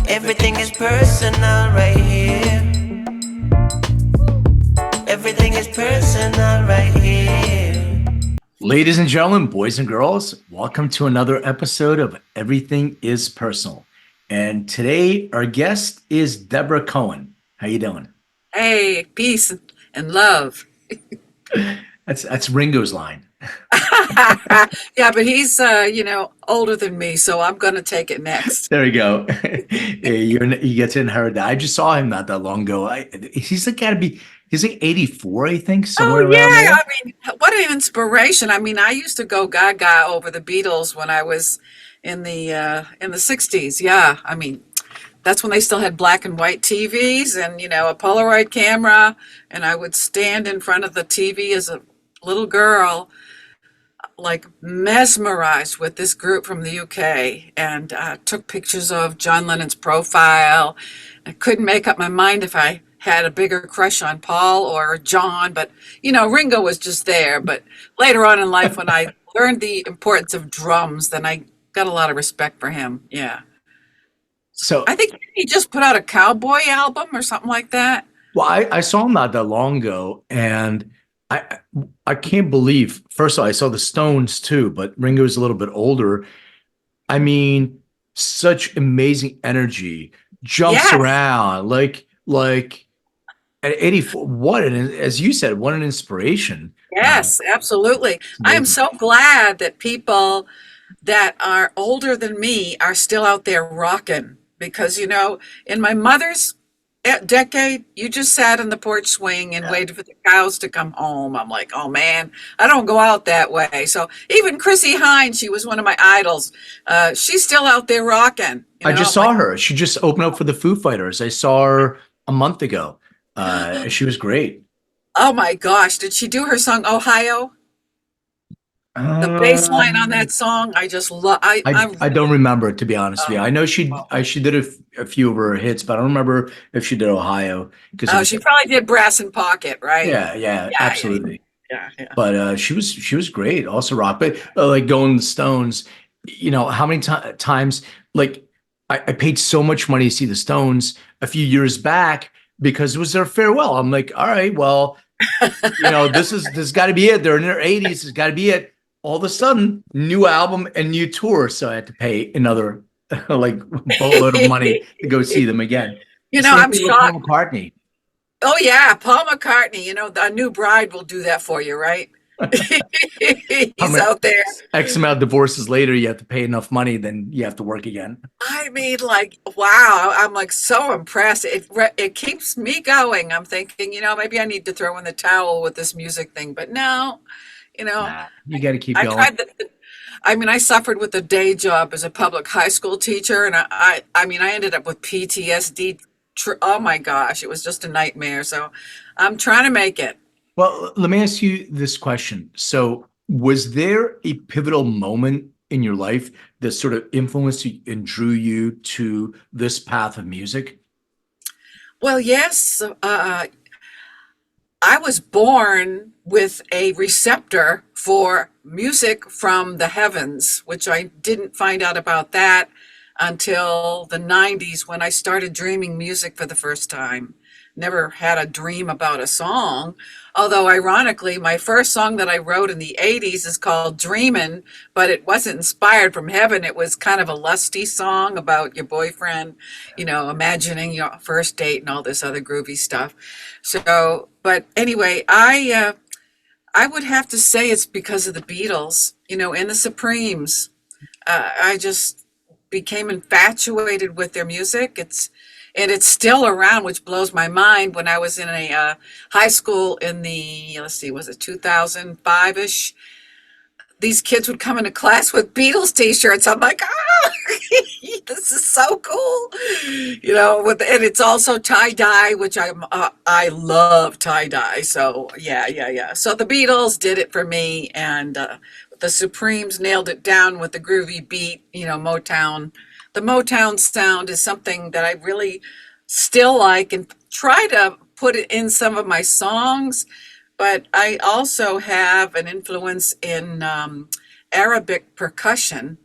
Everything is personal right here. Everything is personal right here. Ladies and gentlemen, boys and girls, welcome to another episode of Everything is Personal. And today our guest is Debra Cohen. How you doing? Hey, peace and love. That's Ringo's line. Yeah, but he's older than me, so I'm gonna take it next. There you go. Yeah, you get to inherit that. I just saw him not that long ago. He's like 84, I think, Oh somewhere around yeah, there. I mean, what an inspiration. I mean, I used to go gaga over the Beatles when I was in the 60s. Yeah, I mean, that's when they still had black and white TVs and a Polaroid camera, and I would stand in front of the TV as a little girl, like mesmerized with this group from the UK, and took pictures of John Lennon's profile. I couldn't make up my mind if I had a bigger crush on Paul or John, but Ringo was just there. But later on in life, when I learned the importance of drums, then I got a lot of respect for him. Yeah. So, I think he just put out a cowboy album or something like that. well, I saw him not that long ago, and I I can't believe. First of all, I saw the Stones too, but Ringo's a little bit older. I mean, such amazing energy, jumps Yes, around like at 84. As you said, what an inspiration. yes, absolutely. It's I am amazing. so glad that people that are older than me are still out there rocking because, in my mother's decade, you just sat on the porch swing and Yeah. waited for the cows to come home. I'm like, oh man, I don't go out that way. So even Chrissy Hines, she was one of my idols. She's still out there rocking. I just I'm like, saw her. She just opened up for the Foo Fighters. I saw her a month ago. She was great. oh my gosh, did she do her song Ohio? The bass line on Um, that song, I just love. I I'm I don't remember, to be honest with you. oh, I know she oh. she did a few of her hits, but I don't remember if she did Ohio because it Oh, was she probably did Brass in Pocket, right? yeah, Yeah, yeah, absolutely. yeah. But she was great, also rock. But like going to the Stones, how many times like I paid so much money to see the Stones a few years back because it was their farewell. I'm like, all right, well, this got to be it. They're in their 80s. It's got to be it. All of a sudden, new album and new tour, so I had to pay another like boatload of money to go see them again. Same I'm thing with Paul shocked. McCartney. Oh yeah, Paul McCartney, a new bride will do that for you, right? How He's many out there. X amount of divorces later, you have to pay enough money, then you have to work again. I mean, like, wow, I'm like so impressed. It keeps me going. I'm thinking, maybe I need to throw in the towel with this music thing, but no, you know, Nah, you got to keep I going. tried I mean, I suffered with a day job as a public high school teacher, and I mean, I ended up with PTSD. Oh my gosh, it was just a nightmare. So I'm trying to make it. Well, let me ask you this question. So, was there a pivotal moment in your life that sort of influenced you and drew you to this path of music? Well, yes, I was born with a receptor for music from the heavens, which I didn't find out about that until the 90s when I started dreaming music for the first time. Never had a dream about a song. Although, ironically, my first song that I wrote in the 80s is called Dreamin', but it wasn't inspired from heaven. It was kind of a lusty song about your boyfriend, imagining your first date and all this other groovy stuff. So, but anyway, I would have to say it's because of the Beatles, and the Supremes. I just became infatuated with their music. It's still around, which blows my mind. When I was in a high school in the, let's see, was it 2005-ish? These kids would come into class with Beatles t-shirts. I'm like, ah, this is so cool. And it's also tie-dye, which I love tie-dye. So yeah. So the Beatles did it for me, and the Supremes nailed it down with the groovy beat, Motown. The Motown sound is something that I really still like and try to put it in some of my songs, but I also have an influence in Arabic percussion,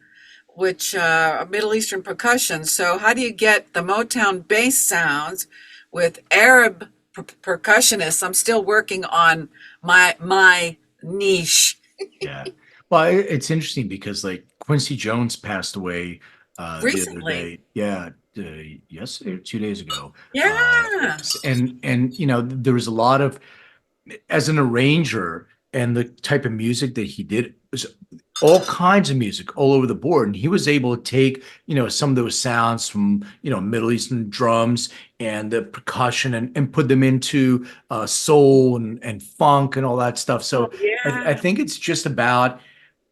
which Middle Eastern percussion. So how do you get the Motown bass sounds with Arab percussionists? I'm still working on my niche. Yeah. Well, it's interesting because like Quincy Jones passed away the other Recently. day. Yeah, yesterday or 2 days ago. Yeah. And you know, there was a lot of as an arranger and the type of music that he did was all kinds of music all over the board. And he was able to take, you know, some of those sounds from, you know, Middle Eastern drums and the percussion and put them into soul and funk and all that stuff. Oh, So I yeah. think it's just about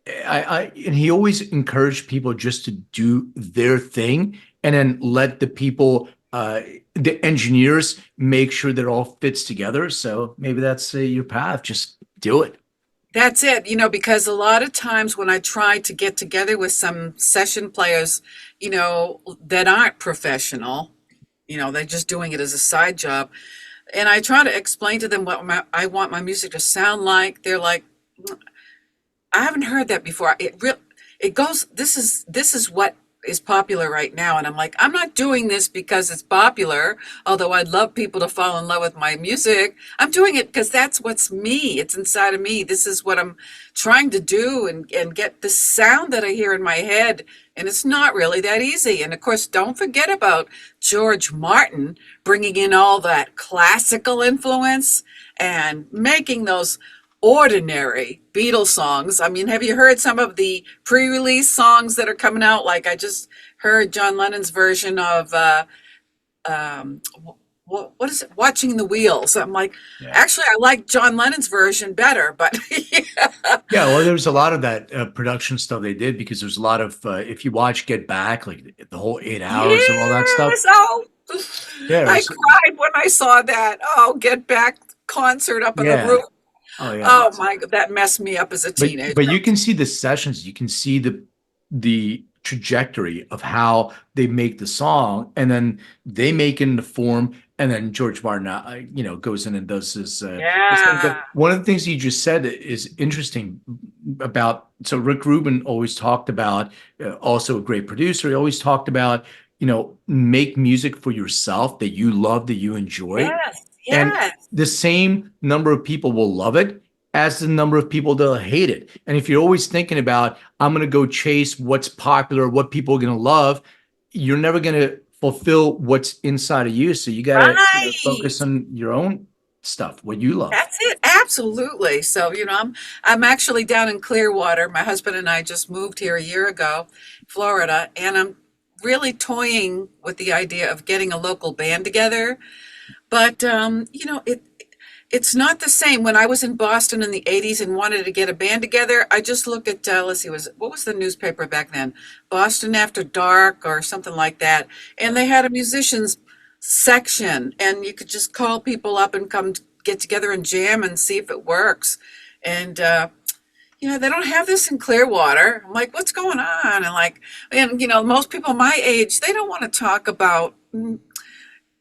and he always encouraged people just to do their thing and then let the people the engineers make sure that it all fits together. So maybe that's your path. Just do it. That's it, because a lot of times when I try to get together with some session players, that aren't professional, they're just doing it as a side job. And I try to explain to them what I want my music to sound like. They're like, I haven't heard that before. It goes, this is what is popular right now. And I'm like, I'm not doing this because it's popular, although I'd love people to fall in love with my music. I'm doing it because that's what's me. It's inside of me. This is what I'm trying to do and get the sound that I hear in my head. And it's not really that easy. And of course, don't forget about George Martin bringing in all that classical influence and making those ordinary Beatles songs. I mean, have you heard some of the pre-release songs that are coming out? Like I just heard John Lennon's version of um, what is it? Watching the Wheels. I'm like, Yeah. actually, I like John Lennon's version better, but yeah. Yeah, well, there was a lot of that production stuff they did because there's a lot of if you watch Get Back, like the whole 8 hours of all that stuff. Yes. Oh, Yeah, I cried when I saw that. Oh, Get Back concert up in the yeah. roof. Oh yeah. Oh my God, that messed me up as a teenager. But you can see the sessions, you can see the trajectory of how they make the song, and then they make it in the form, and then George Martin, goes in and does this thing. But Yeah. one of the things you just said is interesting about. So Rick Rubin always talked about, also a great producer. He always talked about, make music for yourself that you love, that you enjoy, Yes. and Yes. the same number of people will love it as the number of people that'll hate it. And if you're always thinking about, I'm going to go chase what's popular, what people are going to love, you're never going to fulfill what's inside of you. So you got to Right. focus on your own stuff, what you love. That's it. Absolutely. So, I'm actually down in Clearwater. My husband and I just moved here a year ago, Florida, and I'm really toying with the idea of getting a local band together. But it's not the same. When I was in Boston in the 80s and wanted to get a band together, I just looked at, let's see, what was the newspaper back then? Boston After Dark or something like that. And they had a musicians section, and you could just call people up and come get together and jam and see if it works. And, they don't have this in Clearwater. I'm like, what's going on? And most people my age, they don't want to talk about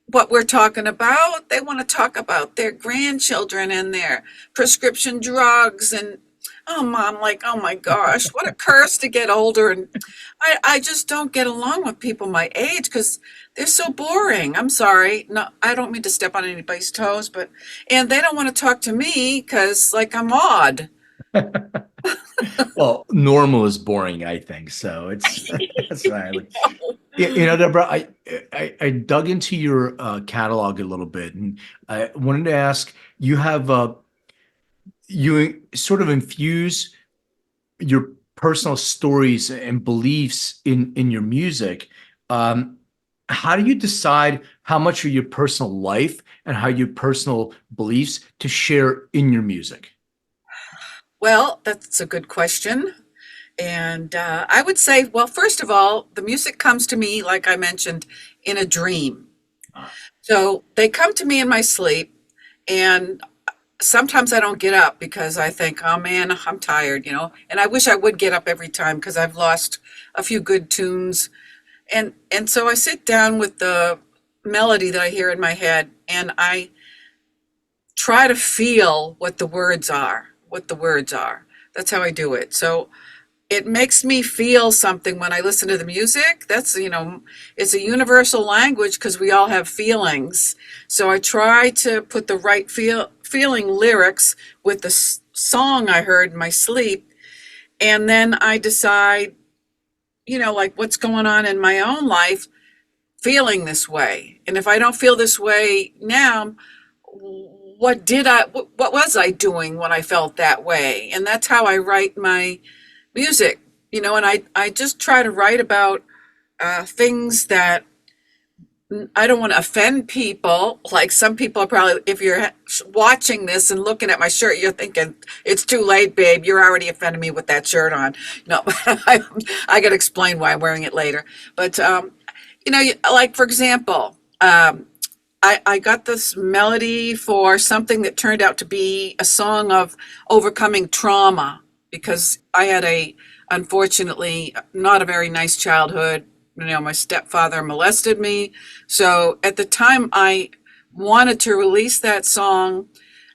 what we're talking about. They want to talk about their grandchildren and their prescription drugs. And oh, Mom, like, oh my gosh, what a curse to get older. And I just don't get along with people my age because they're so boring. I'm sorry. No, I don't mean to step on anybody's toes, and they don't want to talk to me because, like, I'm odd. Well, normal is boring, I think. So it's that's right. Deborah, I dug into your catalog a little bit, and I wanted to ask, you sort of infuse your personal stories and beliefs in your music. How do you decide how much of your personal life and how your personal beliefs to share in your music? Well, that's a good question. And I would say, well, first of all, the music comes to me, like I mentioned, in a dream. Ah. So they come to me in my sleep, and sometimes I don't get up because I think, oh man, I'm tired, and I wish I would get up every time because I've lost a few good tunes. And so I sit down with the melody that I hear in my head, and I try to feel what the words are. That's how I do it. So it makes me feel something when I listen to the music. That's, it's a universal language because we all have feelings. So I try to put the right feeling lyrics with the song I heard in my sleep. And then I decide, like what's going on in my own life, feeling this way. And if I don't feel this way now, what was I doing when I felt that way? And that's how I write my music, and I just try to write about things that I don't want to offend people. Like some people are probably, if you're watching this and looking at my shirt, you're thinking, it's too late, babe. You're already offending me with that shirt on. No, I got to explain why I'm wearing it later. But, like, for example, I got this melody for something that turned out to be a song of overcoming trauma because I had unfortunately, not a very nice childhood. My stepfather molested me. So at the time I wanted to release that song,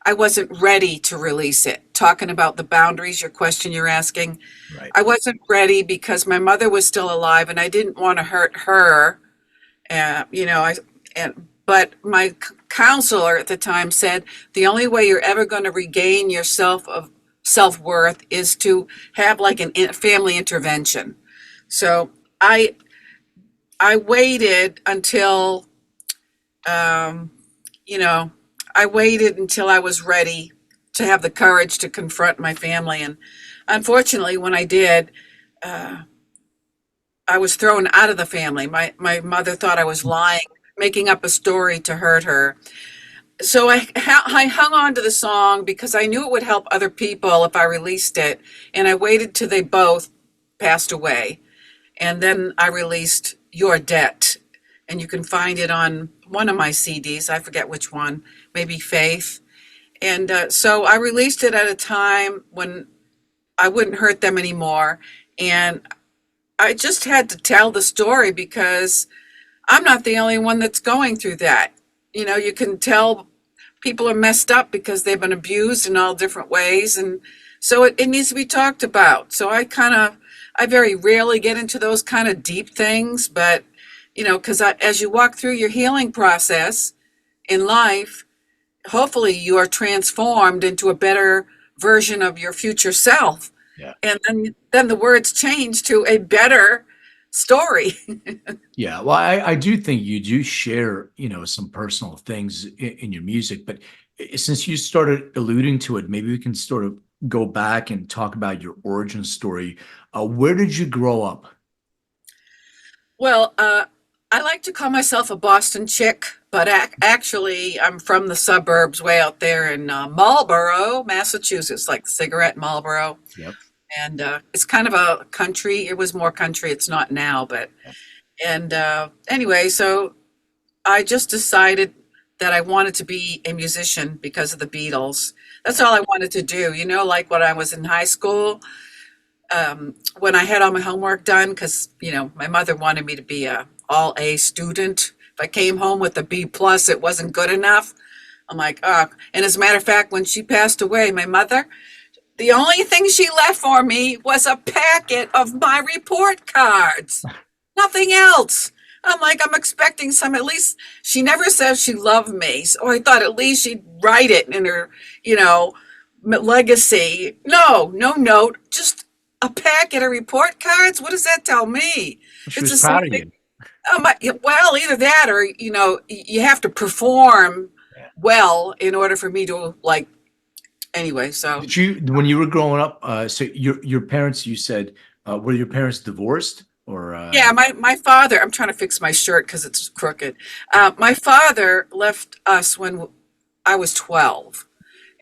I wasn't ready to release it. Talking about the boundaries, your question you're asking. Right. I wasn't ready because my mother was still alive and I didn't want to hurt her. But my counselor at the time said, the only way you're ever going to regain your self-worth is to have like a family intervention. So I waited until, I waited until I was ready to have the courage to confront my family. And unfortunately, when I did, I was thrown out of the family. My mother thought I was lying, making up a story to hurt her. So I hung on to the song because I knew it would help other people if I released it. And I waited till they both passed away. And then I released Your Debt. And you can find it on one of my CDs. I forget which one, maybe Faith. And so I released it at a time when I wouldn't hurt them anymore. And I just had to tell the story because I'm not the only one that's going through that. You can tell people are messed up because they've been abused in all different ways. And so it needs to be talked about. So I very rarely get into those kind of deep things, but, because as you walk through your healing process in life, hopefully you are transformed into a better version of your future self. Yeah. And then the words change to a better story. Yeah. Well, I do think you do share, some personal things in your music, but since you started alluding to it, maybe we can sort of go back and talk about your origin story. Where did you grow up? Well, I like to call myself a Boston chick, but actually I'm from the suburbs way out there in Marlboro, Massachusetts, like the cigarette Marlboro. Yep. And it's kind of a country. It was more country. It's not now, but and anyway, so I just decided that I wanted to be a musician because of the Beatles. That's all I wanted to do. Like when I was in high school, when I had all my homework done, because my mother wanted me to be a all A student. If I came home with a B plus, it wasn't good enough. I'm like, oh. And as a matter of fact, when she passed away, my mother, the only thing she left for me was a packet of my report cards. Nothing else. I'm like, I'm expecting some, at least she never says she loved me. So I thought at least she'd write it in her, legacy. No note, just a packet of report cards. What does that tell me? She was proud of you. Well, either that or, you have to perform well in order for me to anyway, so. Did you, when you were growing up, so your parents, you said, were your parents divorced or? Yeah, my father, I'm trying to fix my shirt because it's crooked. My father left us when I was 12.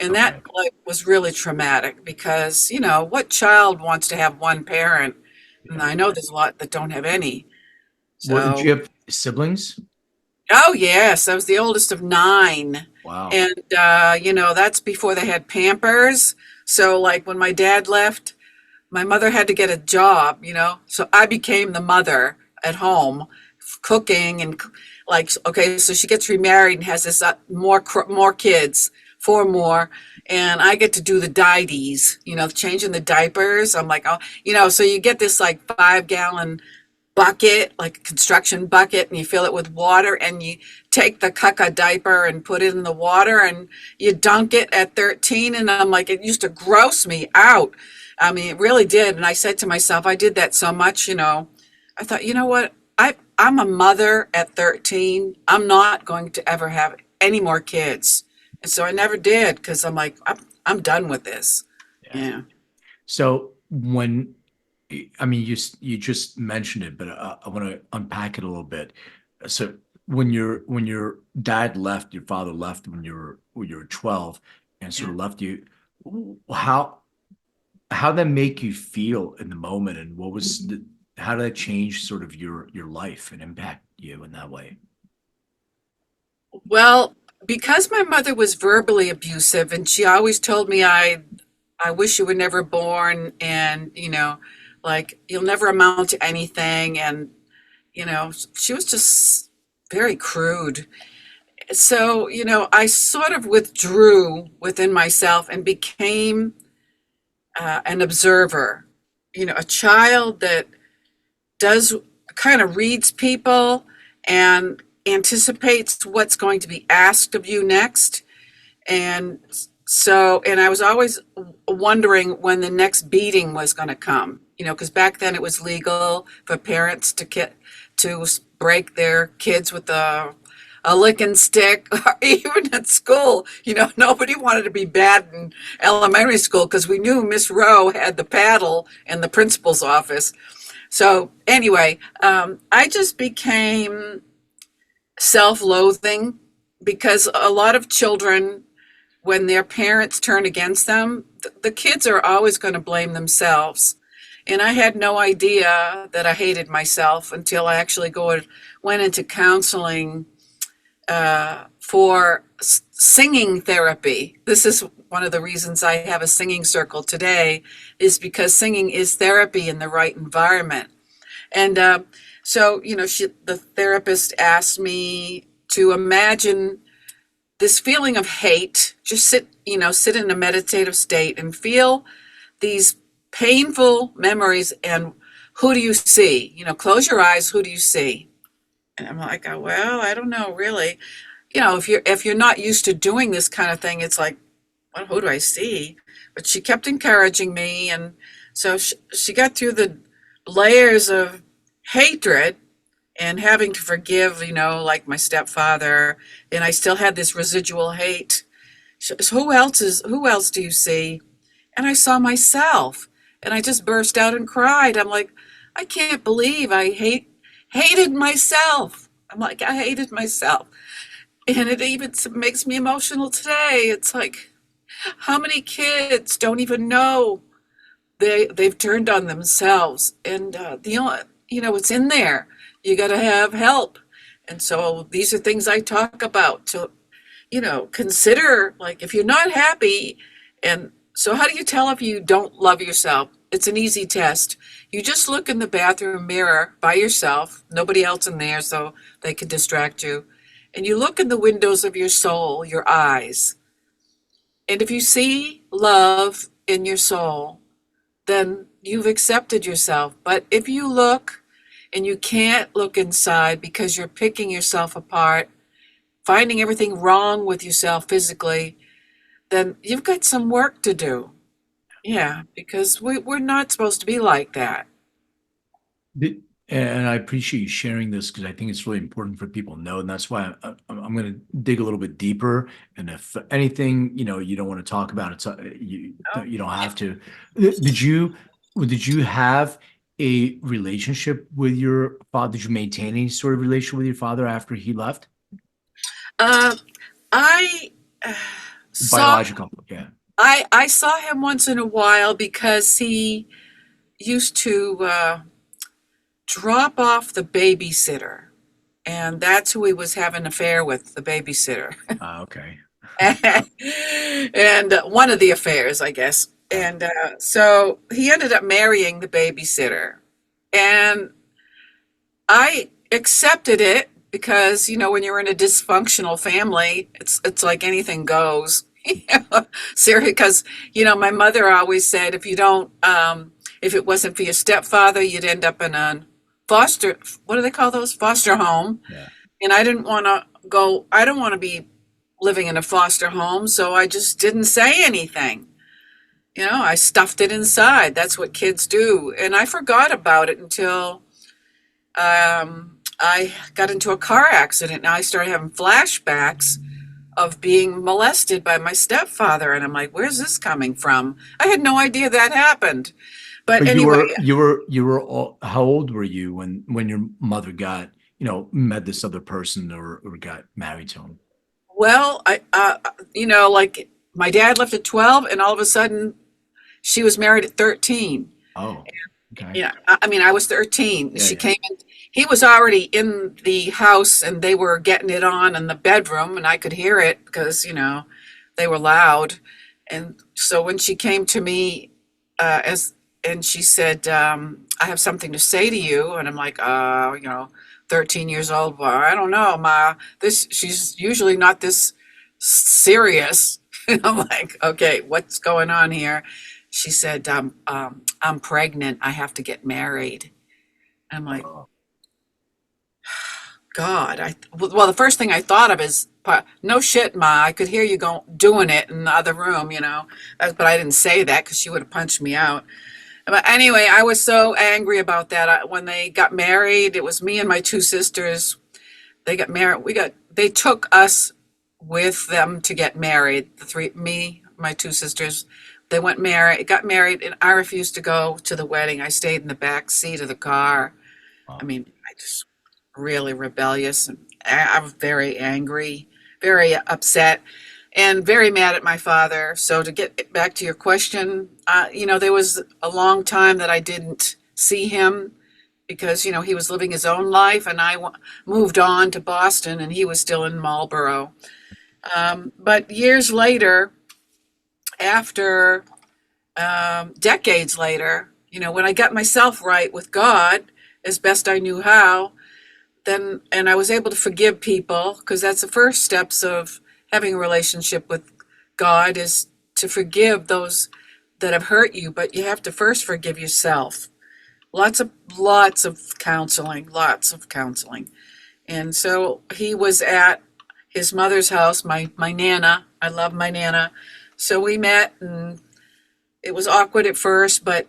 And that was really traumatic because, what child wants to have one parent? And I know there's a lot that don't have any. So, did you have siblings? Oh, yes. I was the oldest of 9. Wow. And, that's before they had Pampers. So like when my dad left, my mother had to get a job, so I became the mother at home cooking and so she gets remarried and has this more kids, 4 more, and I get to do the didies, changing the diapers. I'm like, oh, so you get this like 5-gallon bucket, like a construction bucket, and you fill it with water, and you take the caca diaper and put it in the water, and you dunk it at 13. And I'm like, it used to gross me out. I mean, it really did. And I said to myself, I did that so much, I thought, you know what? I'm a mother at 13. I'm not going to ever have any more kids. And so I never did, because I'm like, I'm done with this. Yeah. So I mean, you just mentioned it, but I want to unpack it a little bit. So when your dad left, your father left when you were 12, and sort of left you, how that make you feel in the moment, and how did that change sort of your life and impact you in that way? Well, because my mother was verbally abusive, and she always told me, I wish you were never born, and like, you'll never amount to anything, and she was just very crude. So I sort of withdrew within myself and became an observer, a child that does kind of reads people and anticipates what's going to be asked of you next. And I was always wondering when the next beating was going to come, because back then it was legal for parents to break their kids with a licking stick, or even at school. Nobody wanted to be bad in elementary school, because we knew Miss Rowe had the paddle in the principal's office. So anyway, I just became self-loathing, because a lot of children, when their parents turn against them, the kids are always going to blame themselves. And I had no idea that I hated myself until I actually went into counseling for singing therapy. This is one of the reasons I have a singing circle today, is because singing is therapy in the right environment. And the therapist asked me to imagine this feeling of hate. Just sit in a meditative state and feel these painful memories. And who do you see? Close your eyes. Who do you see? And I'm like, oh, well, I don't know, really. If you're not used to doing this kind of thing, it's like, well, who do I see? But she kept encouraging me. And so she got through the layers of hatred and having to forgive, like my stepfather. And I still had this residual hate. She says, who else do you see? And I saw myself, and I just burst out and cried. I'm like, I can't believe I hated myself. I'm like, I hated myself. And it even makes me emotional today. It's like, how many kids don't even know they've turned on themselves? And it's in there. You got to have help. And so these are things I talk about to, consider, like, if you're not happy. And so how do you tell if you don't love yourself? It's an easy test. You just look in the bathroom mirror by yourself, nobody else in there, so they can distract you. And you look in the windows of your soul, your eyes. And if you see love in your soul, then you've accepted yourself. But if you look and you can't look inside because you're picking yourself apart, finding everything wrong with yourself physically, then you've got some work to do. Yeah, because we're not supposed to be like that. And I appreciate you sharing this, because I think it's really important for people to know, and that's why I'm going to dig a little bit deeper. And if anything, you don't want to talk about it, you don't have to. Did you have a relationship with your father? Did you maintain any sort of relationship with your father after he left? I Biological, yeah. I saw him once in a while, because he used to drop off the babysitter, and that's who he was having an affair with, the babysitter. Okay. And one of the affairs, I guess. And so he ended up marrying the babysitter, and I accepted it, because when you're in a dysfunctional family, it's like anything goes. Seriously, because my mother always said if you don't, if it wasn't for your stepfather, you'd end up in a foster. What do they call those? Foster home. Yeah. And I didn't want to go. I don't want to be living in a foster home, so I just didn't say anything. I stuffed it inside. That's what kids do, and I forgot about it until I got into a car accident. And I started having flashbacks of being molested by my stepfather, and I'm like, where's this coming from? I had no idea that happened. But But anyway, how old were you when your mother got, met this other person or got married to him? well, like my dad left at 12, and all of a sudden she was married at 13. Oh, okay. Yeah, I mean, I was 13. Yeah, She yeah. came in. He was already in the house, and they were getting it on in the bedroom, and I could hear it because they were loud. And so when she came to me, and she said, "I have something to say to you," and I'm like, 13 years old. Well, I don't know, Ma. She's usually not this serious. I'm like, okay, what's going on here? She said, I'm pregnant. I have to get married. I'm like, Oh, God. Well, the first thing I thought of is, no shit, Ma. I could hear you doing it in the other room, but I didn't say that because she would have punched me out. But anyway, I was so angry about that. When they got married, it was me and my two sisters. They got married. They took us with them to get married. Me, my two sisters. They got married, and I refused to go to the wedding. I stayed in the back seat of the car. I wow. mean, I just really rebellious, and I was very angry, very upset, and very mad at my father. So to get back to your question, there was a long time that I didn't see him because he was living his own life, and I moved on to Boston, and he was still in Marlboro. But years later, after decades later, when I got myself right with God as best I knew how, and I was able to forgive people, because that's the first steps of having a relationship with God is to forgive those that have hurt you, but you have to first forgive yourself. Lots of counseling, lots of counseling. And so he was at his mother's house, my Nana. I love my Nana. So we met, and it was awkward at first, but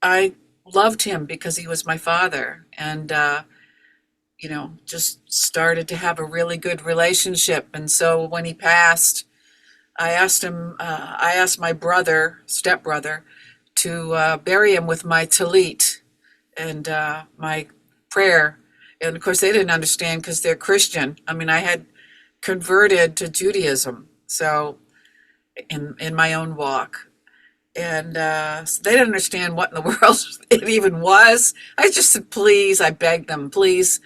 I loved him because he was my father. And, just started to have a really good relationship. And so when he passed, I asked my stepbrother, to bury him with my talit and my prayer. And of course, they didn't understand because they're Christian. I mean, I had converted to Judaism, so in my own walk. And so they didn't understand what in the world it even was. I just said, please, I begged them, please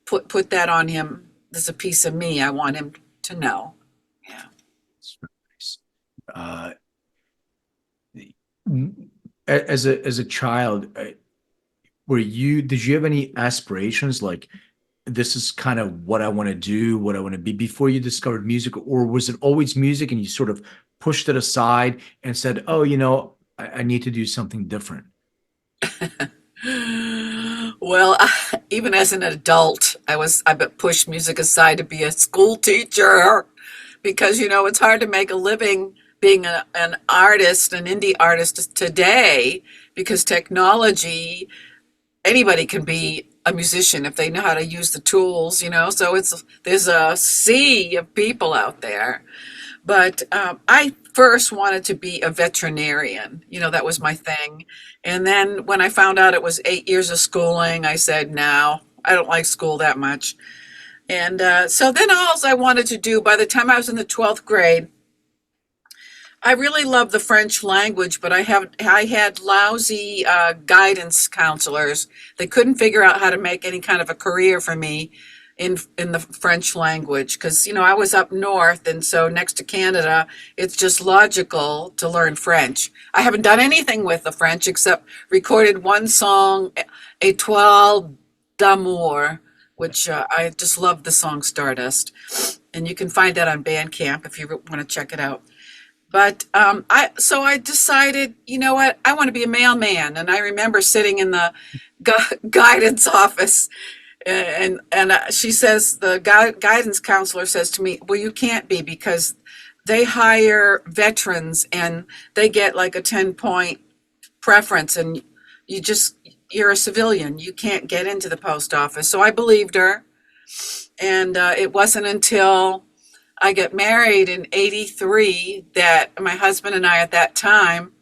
put that on him. There's a piece of me I want him to know. Yeah. It's nice. As a child, did you have any aspirations like this is kind of what I want to do, what I want to be before you discovered music, or was it always music and you sort of pushed it aside and said, oh, I need to do something different? Well, even as an adult, I pushed music aside to be a school teacher because it's hard to make a living being an artist, an indie artist today, because technology, anybody can be a musician if they know how to use the tools. So there's a sea of people out there. But I first wanted to be a veterinarian. That was my thing. And then when I found out it was 8 years of schooling, I said, no, I don't like school that much. And so then all I wanted to do, by the time I was in the 12th grade, I really loved the French language, but I had lousy guidance counselors. They couldn't figure out how to make any kind of a career for me in the French language because I was up north, and so next to Canada, it's just logical to learn French. I haven't done anything with the French except recorded one song, Étoile d'amour, which I just love the song Stardust, and you can find that on Bandcamp if you want to check it out. But I decided, you know what, I want to be a mailman. And I remember sitting in the guidance office, and she says, the guidance counselor says to me, well, you can't be, because they hire veterans and they get like a 10-point preference, and you're a civilian, you can't get into the post office. So I believed her, and it wasn't until I got married in '83 that my husband and I at that time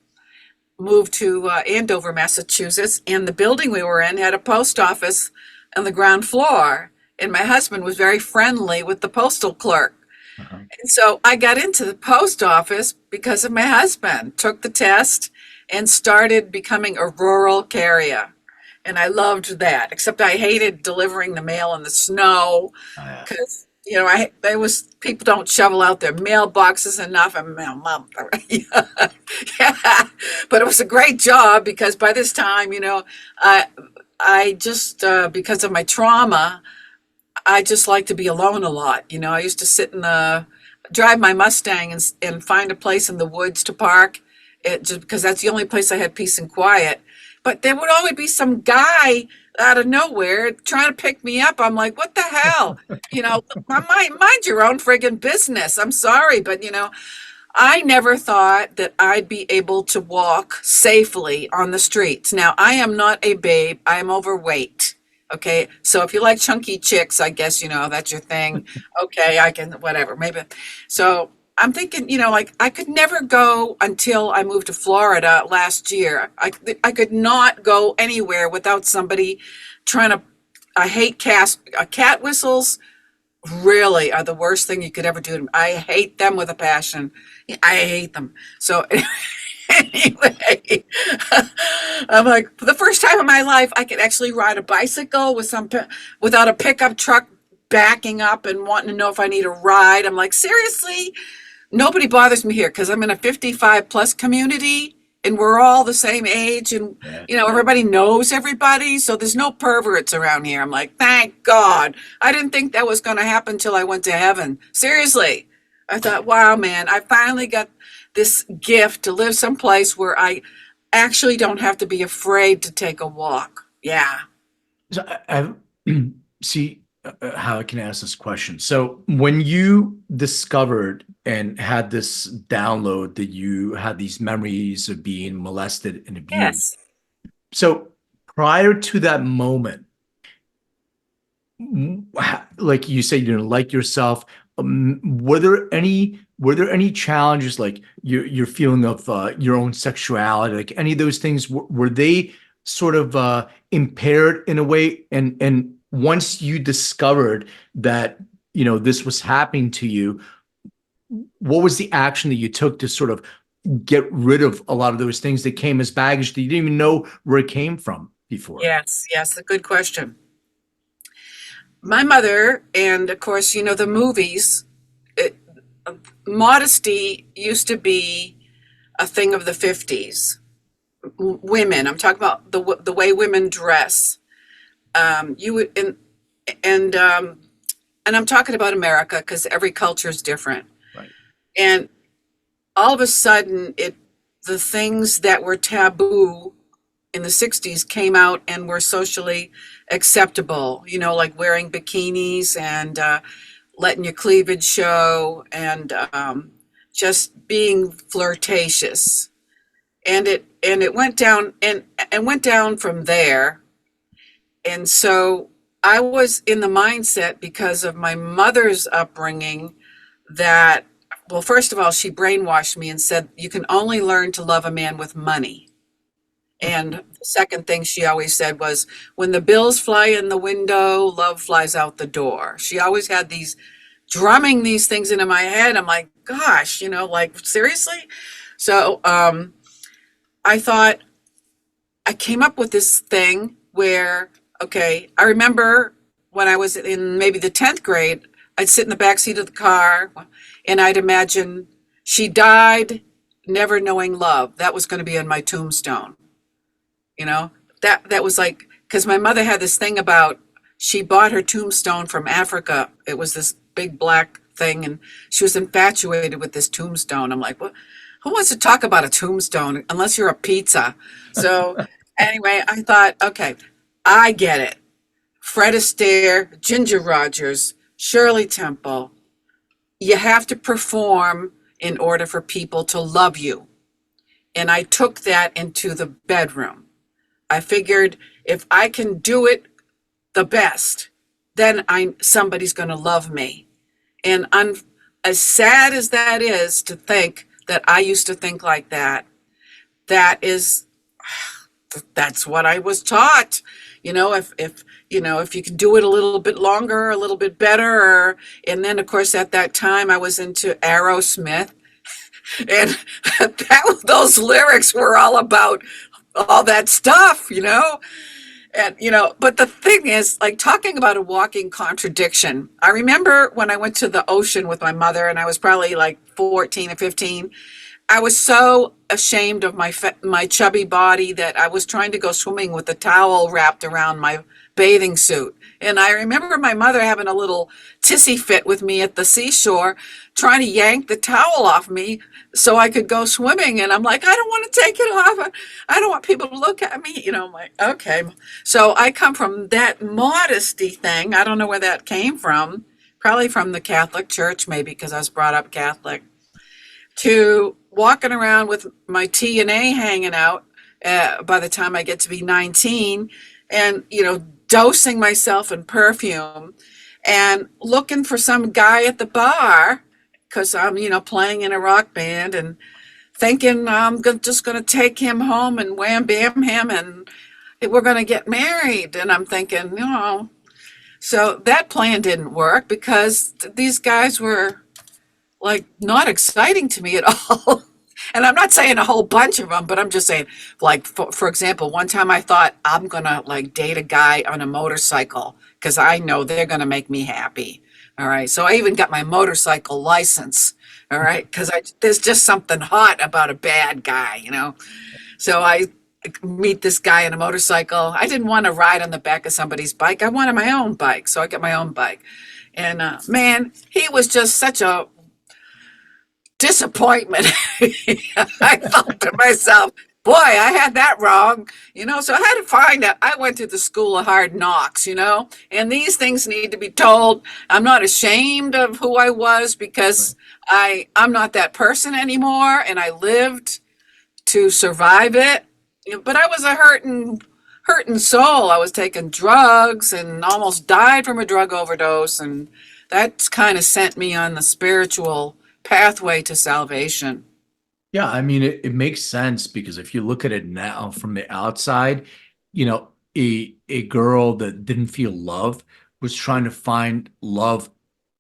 moved to Andover, Massachusetts, and the building we were in had a post office on the ground floor, and my husband was very friendly with the postal clerk. Uh-huh. And so I got into the post office because of my husband, took the test, and started becoming a rural carrier. And I loved that, except I hated delivering the mail in the snow, Oh, yeah. because people don't shovel out their mailboxes enough. And yeah. But it was a great job, because by this time, I just because of my trauma, I just like to be alone a lot. I used to drive my Mustang and find a place in the woods to park, just because that's the only place I had peace and quiet. But there would always be some guy out of nowhere trying to pick me up. I'm like, what the hell? Mind your own friggin' business. I'm sorry, but I never thought that I'd be able to walk safely on the streets. Now, I am not a babe. I am overweight. Okay. So if you like chunky chicks, I guess, that's your thing. Okay. I can, whatever, maybe. So I'm thinking, like, I could never go until I moved to Florida last year. I could not go anywhere without somebody trying to, I hate cat whistles really are the worst thing you could ever do. I hate them with a passion. I hate them. So anyway, I'm like, for the first time in my life, I could actually ride a bicycle without a pickup truck backing up and wanting to know if I need a ride. I'm like, seriously? Nobody bothers me here because I'm in a 55 plus community and we're all the same age, and everybody knows everybody, so there's no perverts around here. I'm like, thank God. I didn't think that was going to happen until I went to heaven. Seriously. I thought, wow, man, I finally got this gift to live someplace where I actually don't have to be afraid to take a walk. Yeah. So I see how I can ask this question. So when you discovered and had this download that you had these memories of being molested and abused. Yes. So prior to that moment, like you said, you didn't like yourself. Were there any challenges, like your feeling of your own sexuality, like any of those things? Were they sort of impaired in a way? And once you discovered that this was happening to you, what was the action that you took to sort of get rid of a lot of those things that came as baggage that you didn't even know where it came from before? Yes, a good question. My mother, and of course, the movies, modesty used to be a thing of the 50s. Women, I'm talking about the way women dress. You would, and I'm talking about America because every culture is different. Right. And all of a sudden, the things that were taboo in the 60s came out and were socially acceptable, like wearing bikinis and letting your cleavage show and just being flirtatious. And it went down and went down from there. And so I was in the mindset, because of my mother's upbringing, that, well, first of all, she brainwashed me and said, you can only learn to love a man with money. And the second thing she always said was, when the bills fly in the window, love flies out the door. She always had drumming these things into my head. I'm like, gosh, like, seriously? So I thought, I came up with this thing where, okay, I remember when I was in maybe the 10th grade, I'd sit in the back seat of the car and I'd imagine she died never knowing love. That was going to be on my tombstone. That was like, because my mother had this thing about, she bought her tombstone from Africa. It was this big black thing, and she was infatuated with this tombstone. I'm like, what? who wants to talk about a tombstone unless you're a pizza? So anyway, I thought, okay, I get it. Fred Astaire, Ginger Rogers, Shirley Temple. You have to perform in order for people to love you. And I took that into the bedroom. I figured if I can do it the best, then somebody's going to love me. And as sad as that is to think that I used to think like that, that's what I was taught. If you can do it a little bit longer, a little bit better, and then of course at that time I was into Aerosmith, and those lyrics were all about all that stuff, And, but the thing is, like, talking about a walking contradiction. I remember when I went to the ocean with my mother, and I was probably like 14 or 15. I was so ashamed of my chubby body that I was trying to go swimming with a towel wrapped around my bathing suit. And I remember my mother having a little tissy fit with me at the seashore, trying to yank the towel off me so I could go swimming. And I'm like, I don't want to take it off. I don't want people to look at me. I'm like, okay. So I come from that modesty thing. I don't know where that came from. Probably from the Catholic Church, maybe because I was brought up Catholic, to walking around with my TNA hanging out by the time I get to be 19, and dosing myself in perfume and looking for some guy at the bar because I'm playing in a rock band and thinking I'm just going to take him home and wham bam him and we're going to get married. And I'm thinking, so that plan didn't work because these guys were like not exciting to me at all. And I'm not saying a whole bunch of them, but I'm just saying, like, for example, one time I thought I'm going to like date a guy on a motorcycle because I know they're going to make me happy. All right. So I even got my motorcycle license. All right. Because there's just something hot about a bad guy, So I meet this guy on a motorcycle. I didn't want to ride on the back of somebody's bike. I wanted my own bike. So I got my own bike. And man, he was just such a disappointment. I thought to myself, boy, I had that wrong, so I had to find out. I went to the school of hard knocks, and these things need to be told. I'm not ashamed of who I was because I'm not that person anymore, and I lived to survive it. But I was a hurting soul. I was taking drugs and almost died from a drug overdose, and that kind of sent me on the spiritual pathway to salvation. Yeah, I mean, it makes sense because if you look at it now from the outside, a girl that didn't feel love was trying to find love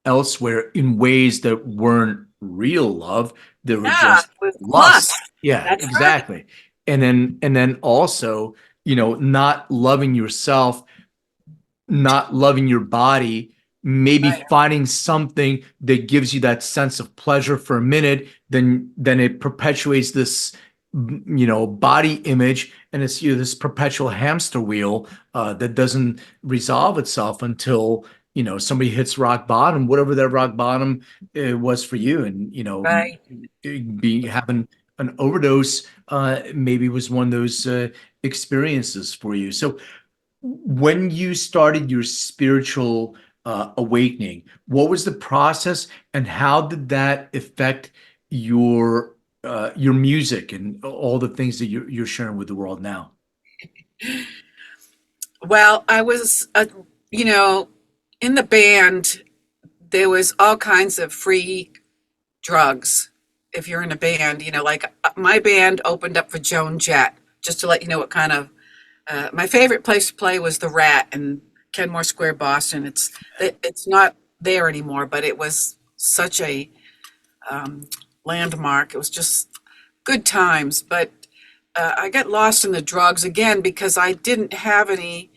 elsewhere in ways that weren't real love. They were just with lust. lust. Yeah, That's exactly. Right. And then also, not loving yourself, not loving your body, maybe Right. finding something that gives you that sense of pleasure for a minute, then it perpetuates this body image, and it's this perpetual hamster wheel that doesn't resolve itself until somebody hits rock bottom, whatever that rock bottom was for you. And Right. having an overdose maybe was one of those experiences for you. So when you started your spiritual awakening, what was the process, and how did that affect your music and all the things that you're sharing with the world now? Well, I was, in the band, there was all kinds of free drugs. If you're in a band, like my band opened up for Joan Jett, just to let you know what kind of, my favorite place to play was the Rat in Kenmore Square, Boston. It's not there anymore, but it was such a landmark. It was just good times. But I got lost in the drugs again because I didn't have any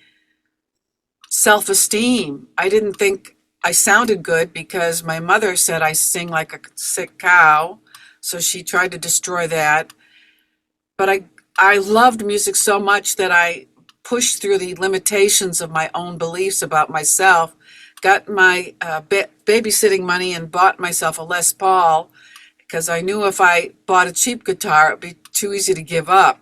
self-esteem. I didn't think I sounded good because my mother said I sing like a sick cow. So she tried to destroy that. But I loved music so much that I pushed through the limitations of my own beliefs about myself, got my babysitting money and bought myself a Les Paul because I knew if I bought a cheap guitar, it'd be too easy to give up,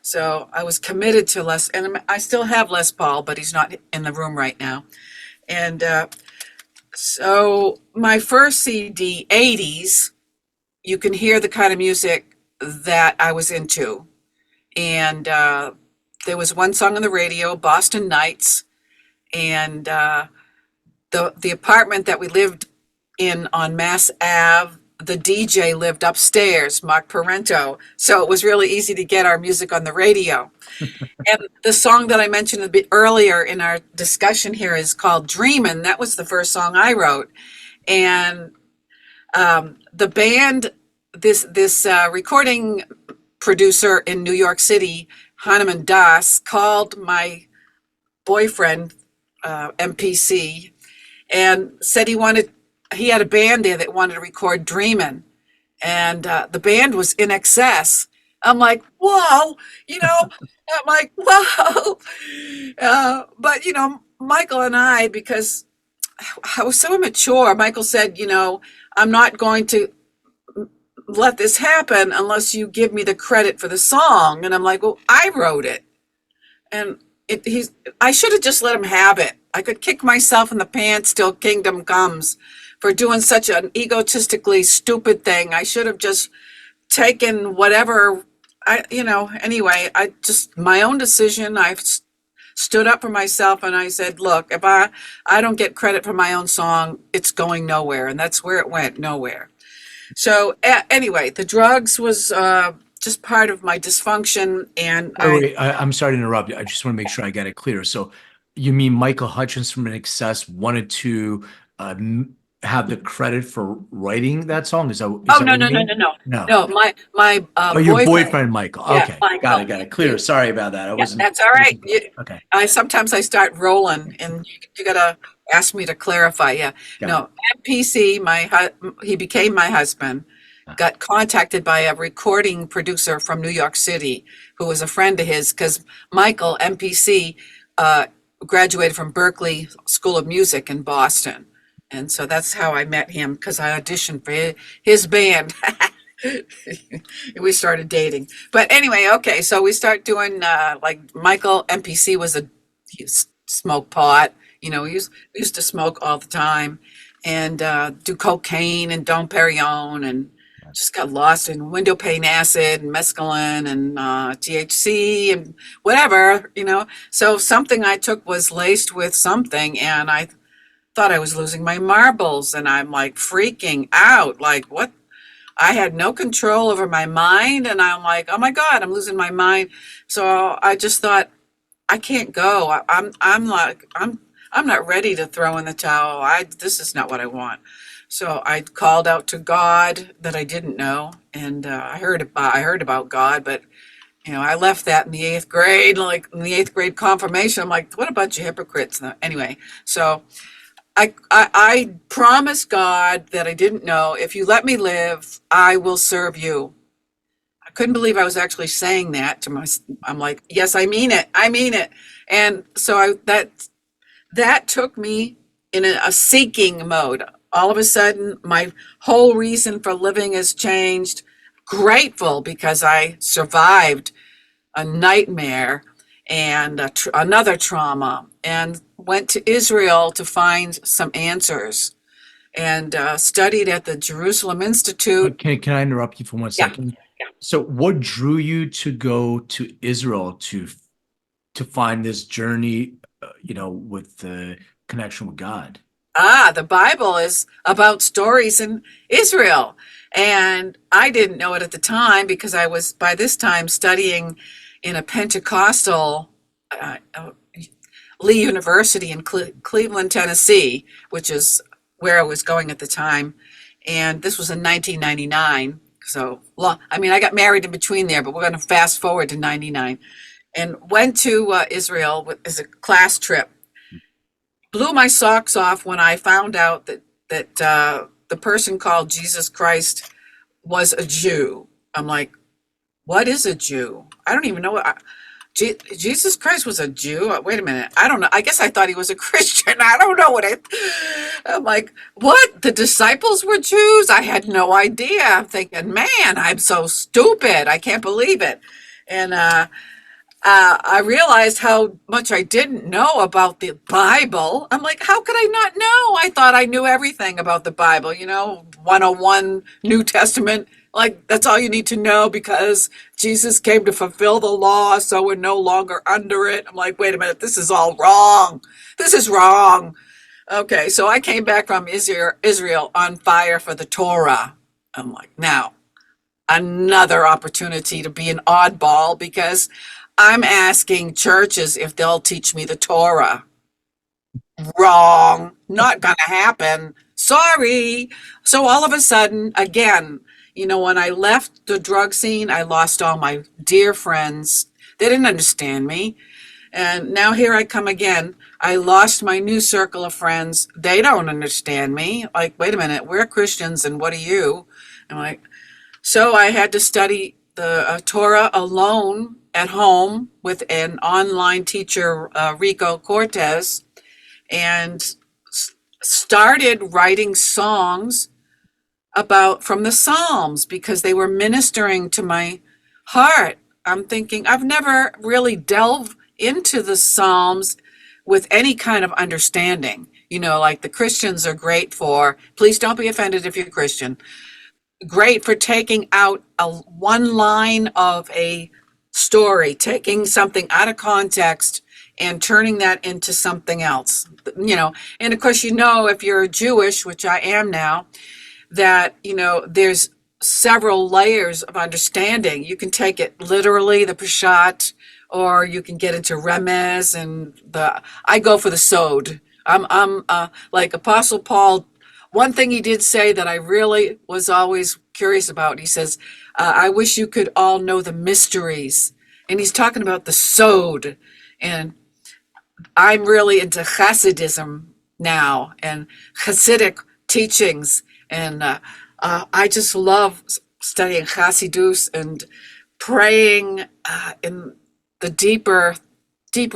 So I was committed to and I still have Les Paul, but he's not in the room right now. And so my first CD, 80s, you can hear the kind of music that I was into. And there was one song on the radio, Boston Nights, and the apartment that we lived in on Mass Ave, the DJ lived upstairs, Mark Parento. So it was really easy to get our music on the radio. And the song that I mentioned a bit earlier in our discussion here is called Dreamin'. That was the first song I wrote. And the band, this recording producer in New York City, Hanuman Das, called my boyfriend, MPC, and said he had a band there that wanted to record Dreamin'. And the band was In Excess. I'm like, whoa, I'm like, whoa. But, Michael and I, because I was so immature, Michael said, I'm not going to let this happen unless you give me the credit for the song. And I'm like, well, I wrote it. And I should have just let him have it. I could kick myself in the pants till kingdom comes for doing such an egotistically stupid thing. I should have just taken whatever anyway, my own decision. I stood up for myself and I said, look, if I don't get credit for my own song, it's going nowhere. And that's where it went, nowhere. So anyway, the drugs was just part of my dysfunction. And I'm sorry to interrupt you. I just want to make sure I get it clear. So you mean Michael Hutchins from In Excess wanted to have the credit for writing that song? Is that no. My your boyfriend Michael. Yeah, okay, Michael. Got it. Clear. Sorry about that. That's all right. Okay. Sometimes I start rolling, and you gotta ask me to clarify. Yeah, MPC, he became my husband. Got contacted by a recording producer from New York City who was a friend of his, because Michael, MPC, graduated from Berklee School of Music in Boston. And so that's how I met him, because I auditioned for his band. We started dating. But anyway, okay, so we start doing, like Michael, MPC he smoked pot. We used to smoke all the time and do cocaine and Dom Perignon, and just got lost in window pane acid and mescaline and THC and whatever, So something I took was laced with something, and I thought I was losing my marbles, and I'm like freaking out, like what? I had no control over my mind, and I'm like, oh my God, I'm losing my mind. So I just thought, I can't go. I'm not ready to throw in the towel. This is not what I want. So I called out to God that I didn't know, and I heard about God, but I left that in the 8th grade, like in the 8th grade confirmation. I'm like, what a bunch of hypocrites. Anyway, so I promised God that I didn't know, if you let me live, I will serve you. I couldn't believe I was actually saying that to I'm like, yes, I mean it. And so that took me in a seeking mode. All of a sudden, my whole reason for living has changed. Grateful because I survived a nightmare and another trauma, and went to Israel to find some answers, and studied at the Jerusalem Institute. Can I interrupt you for 1 second? Yeah. So what drew you to go to Israel to find this journey, with the connection with God? The Bible is about stories in Israel. And I didn't know it at the time, because I was by this time studying in a Pentecostal Lee University in Cleveland, Tennessee, which is where I was going at the time. And this was in 1999. So, I got married in between there, but we're going to fast forward to 99. And went to Israel as a class trip. Blew my socks off when I found out that the person called Jesus Christ was a Jew. I'm like, what is a Jew? I don't even know what. Jesus Christ was a Jew. Wait a minute. I don't know. I guess I thought he was a Christian. I don't know I'm like, what? The disciples were Jews? I had no idea. I'm thinking, man, I'm so stupid. I can't believe it. And I realized how much I didn't know about the Bible. I'm like, how could I not know? I thought I knew everything about the Bible, 101 New Testament. Like, that's all you need to know because Jesus came to fulfill the law, so we're no longer under it. I'm like, wait a minute, this is all wrong. This is wrong. Okay, so I came back from Israel on fire for the Torah. I'm like, now, another opportunity to be an oddball because I'm asking churches if they'll teach me the Torah. Wrong. Not gonna happen. Sorry. So all of a sudden, again, when I left the drug scene, I lost all my dear friends. They didn't understand me. And now here I come again. I lost my new circle of friends. They don't understand me. Like, wait a minute, we're Christians and what are you? I'm like, so I had to study the Torah alone at home with an online teacher, Rico Cortez, and started writing songs from the Psalms because they were ministering to my heart. I'm thinking, I've never really delved into the Psalms with any kind of understanding. Like the Christians are great for, please don't be offended if you're Christian, great for taking out one line of a story, taking something out of context and turning that into something else, And of course, if you're Jewish, which I am now, that, there's several layers of understanding. You can take it literally, the Peshat, or you can get into Remez and I go for the Sod. I'm like Apostle Paul. One thing he did say that I really was always curious about, he says, I wish you could all know the mysteries. And he's talking about the Sod. And I'm really into Hasidism now and Hasidic teachings. And I just love studying Hasidus and praying in the deeper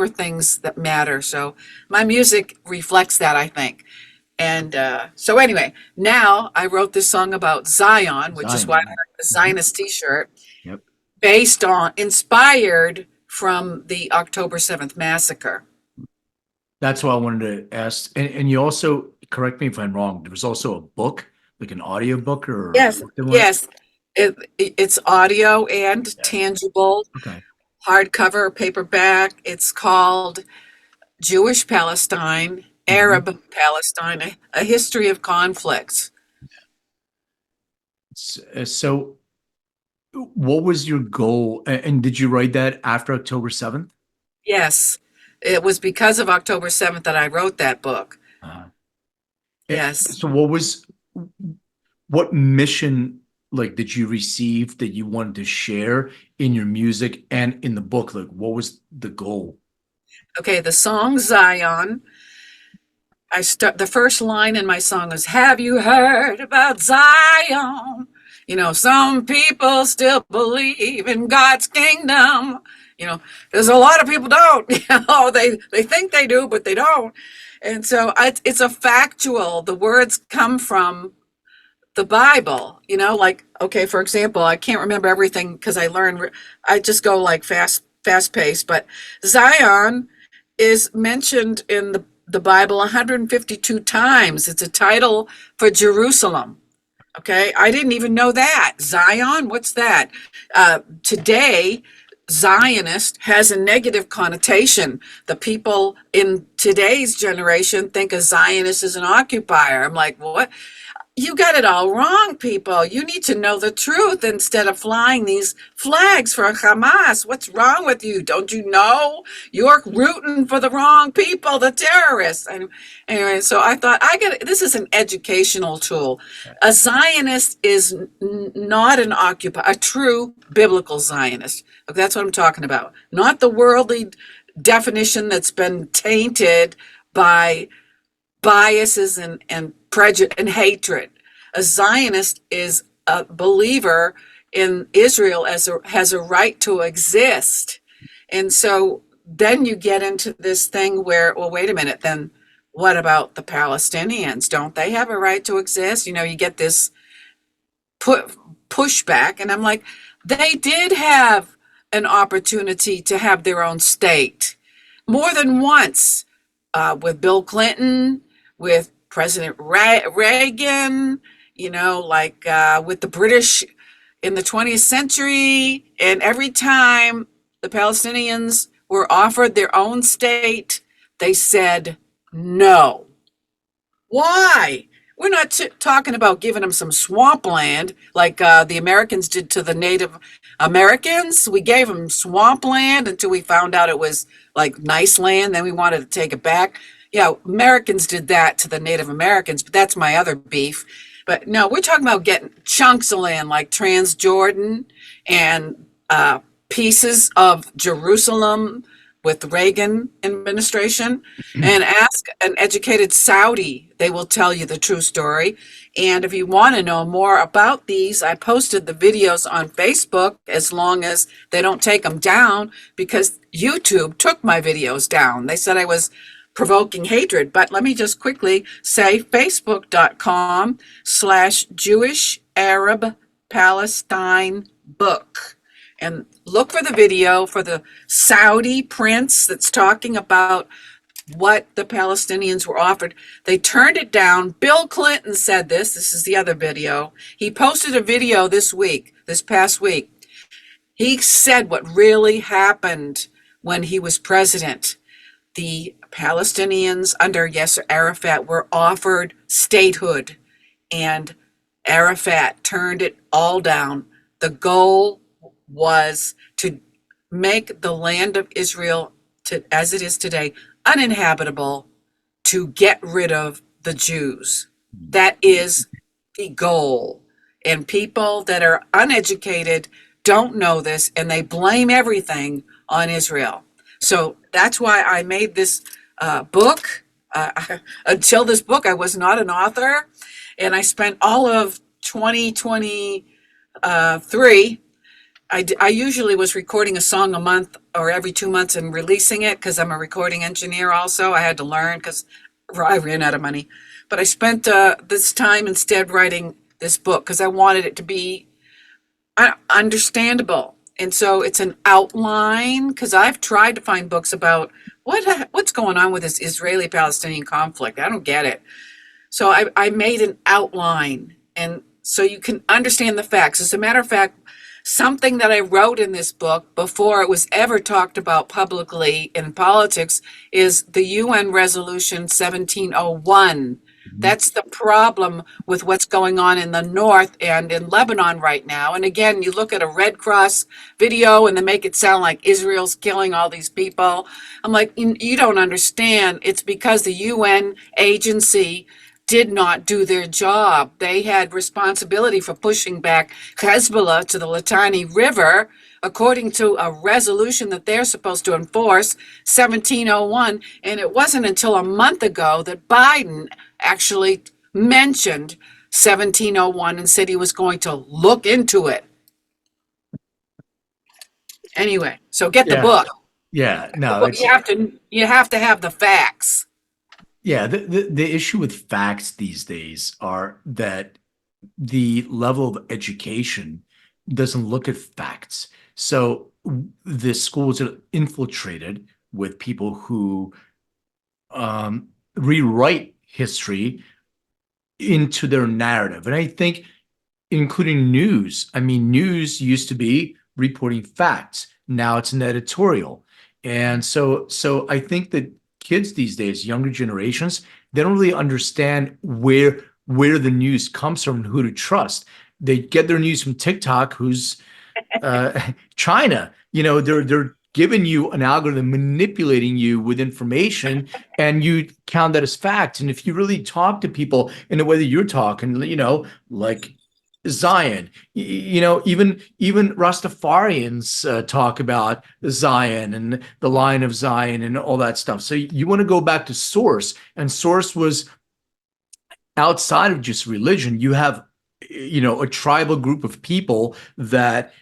things that matter. So my music reflects that, I think. And so anyway, now I wrote this song about Zion, which is why I have the Zionist t-shirt, Yep. inspired from the October 7th massacre. That's why I wanted to ask. And you also, correct me if I'm wrong, there was also a book, like an audio book or Yes, something like- yes. It's audio and tangible, Okay. hardcover, paperback. It's called Jewish Palestine, Arab Palestine, a history of conflicts. So what was your goal? And did you write that after October 7th? Yes, it was because of October 7th that I wrote that book. Yes. So what mission did you receive that you wanted to share in your music and in the book? Like, what was the goal? Okay, the song Zion. The first line in my song is, have you heard about Zion? Some people still believe in God's kingdom. There's a lot of people don't. They think they do, but they don't. And so it's a factual. The words come from the Bible. Okay, for example, I can't remember everything because I just go like fast paced, but Zion is mentioned in the Bible 152 times. It's a title for Jerusalem. Okay, I didn't even know that. Zion, what's that? Today, Zionist has a negative connotation. The people in today's generation think a Zionist is an occupier. I'm like, what? You got it all wrong, people. You need to know the truth instead of flying these flags for Hamas. What's wrong with you? Don't you know? You're rooting for the wrong people, the terrorists. And anyway, so I thought, this is an educational tool. A Zionist is not an occupier, a true biblical Zionist. That's what I'm talking about. Not the worldly definition that's been tainted by biases and prejudice and hatred. A Zionist is a believer in Israel has a right to exist, And so then you get into this thing where, well, wait a minute, then what about the Palestinians? Don't they have a right to exist? You get this pushback. And I'm like, they did have an opportunity to have their own state more than once, with Bill Clinton, with President Reagan, with the British in the 20th century. And every time the Palestinians were offered their own state, they said no. Why? We're not talking about giving them some swampland like the Americans did to the Native Americans. We gave them swampland until we found out it was like nice land. Then we wanted to take it back. Yeah, Americans did that to the Native Americans, but that's my other beef. But no, we're talking about getting chunks of land like Transjordan and pieces of Jerusalem with the Reagan administration, and ask an educated Saudi. They will tell you the true story. And if you want to know more about these, I posted the videos on Facebook, as long as they don't take them down, because YouTube took my videos down. They said I was provoking hatred. But let me just quickly say facebook.com/Jewish Arab Palestine book. And look for the video for the Saudi prince that's talking about what the Palestinians were offered. They turned it down. Bill Clinton said this. This is the other video. He posted a video this past week. He said what really happened when he was president. The Palestinians under Yasser Arafat were offered statehood, and Arafat turned it all down. The goal was to make the land of Israel, as it is today, uninhabitable, to get rid of the Jews. That is the goal. And people that are uneducated don't know this, and they blame everything on Israel. So that's why I made this book. Until this book, I was not an author, and I spent all of 2023. I usually was recording a song a month or every 2 months and releasing it, because I'm a recording engineer also. I had to learn because I ran out of money. But I spent this time instead writing this book because I wanted it to be understandable. And so it's an outline, because I've tried to find books about what's going on with this Israeli-Palestinian conflict. I don't get it. So I made an outline, and so you can understand the facts. As a matter of fact, something that I wrote in this book before it was ever talked about publicly in politics is the UN Resolution 1701. That's the problem with what's going on in the north and in Lebanon right now. And again, you look at a Red Cross video and they make it sound like Israel's killing all these people. I'm like, you don't understand. It's because the UN agency did not do their job. They had responsibility for pushing back Hezbollah to the Litani River, according to a resolution that they're supposed to enforce, 1701. And it wasn't until a month ago that Biden actually mentioned 1701 and said he was going to look into it. Anyway, so get the book. Yeah, no, you have to have the facts. Yeah, the issue with facts these days are that the level of education doesn't look at facts. So the schools are infiltrated with people who rewrite history into their narrative. And I think including news. I mean, news used to be reporting facts. Now it's an editorial. And so I think that kids these days, younger generations, they don't really understand where the news comes from and who to trust. They get their news from TikTok, who's China. They're giving you an algorithm, manipulating you with information, and you count that as fact. And if you really talk to people in the way that you're talking, like Zion, even Rastafarians talk about Zion and the line of Zion and all that stuff. So you want to go back to source, and source was outside of just religion. You have, a tribal group of people that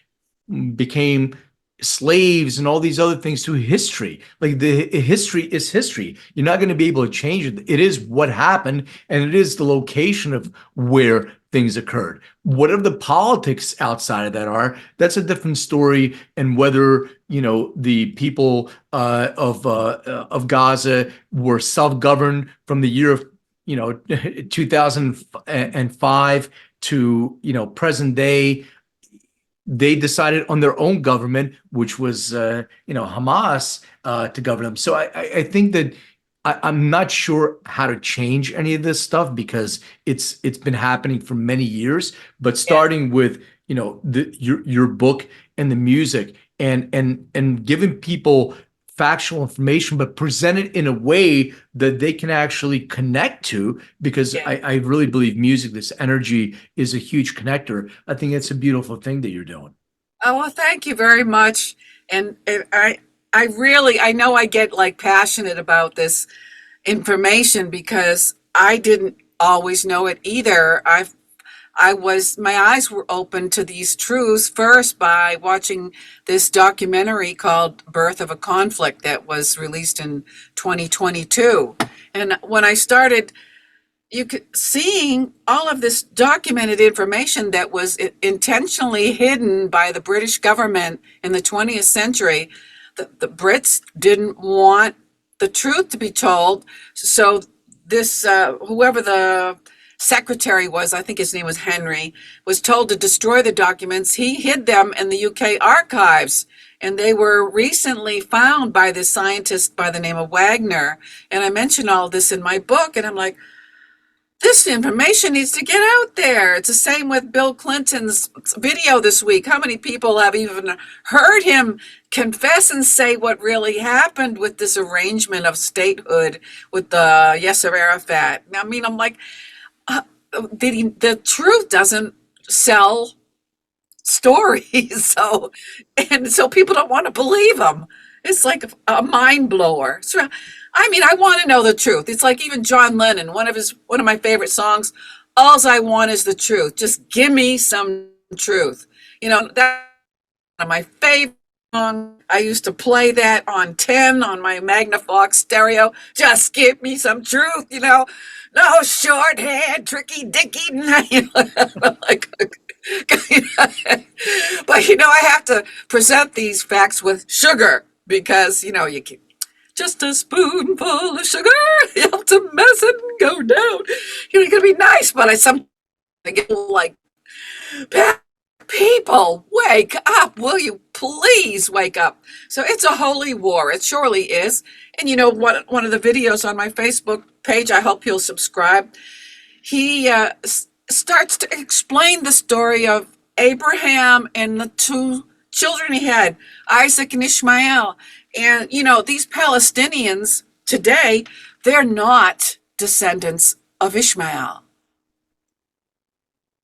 became slaves and all these other things through history. Like the history is history. You're not going to be able to change it. It is what happened, and it is the location of where things occurred. Whatever the politics outside of that are, that's a different story. And whether, the people of Gaza were self-governed from the year of 2005 to present day, they decided on their own government, which was Hamas, to govern them. So I think that I'm not sure how to change any of this stuff, because it's been happening for many years. But starting with your book and the music, and giving people factual information, but present it in a way that they can actually connect to, because I really believe music, this energy, is a huge connector. I think it's a beautiful thing that you're doing. Oh, well, thank you very much. And I know I get like passionate about this information because I didn't always know it either. My eyes were open to these truths first by watching this documentary called Birth of a Conflict that was released in 2022. And when I started seeing all of this documented information that was intentionally hidden by the British government in the 20th century, the Brits didn't want the truth to be told. So this, whoever the secretary was, I think his name was Henry, was told to destroy the documents. He hid them in the UK archives, and they were recently found by this scientist by the name of Wagner. And I mention all this in my book, and I'm like, this information needs to get out there. It's the same with Bill Clinton's video this week. How many people have even heard him confess and say what really happened with this arrangement of statehood with the Yasser Arafat? I mean, I'm like, the truth doesn't sell stories, so people don't want to believe them. It's like a mind blower. So, I mean, I want to know the truth. It's like even John Lennon, one of my favorite songs, "Alls I Want Is the Truth." Just give me some truth. That's one of my favorite songs. I used to play that on 10 on my Magnafox stereo. Just give me some truth, no shorthand, tricky dicky. Like, but I have to present these facts with sugar, because you can just a spoonful of sugar helps a medicine go down. You're gonna be nice, but I get like, people, wake up! Will you please wake up? So it's a holy war. It surely is. And one of the videos on my Facebook page, I hope you'll subscribe. He starts to explain the story of Abraham and the two children he had, Isaac and Ishmael. And, these Palestinians today, they're not descendants of Ishmael.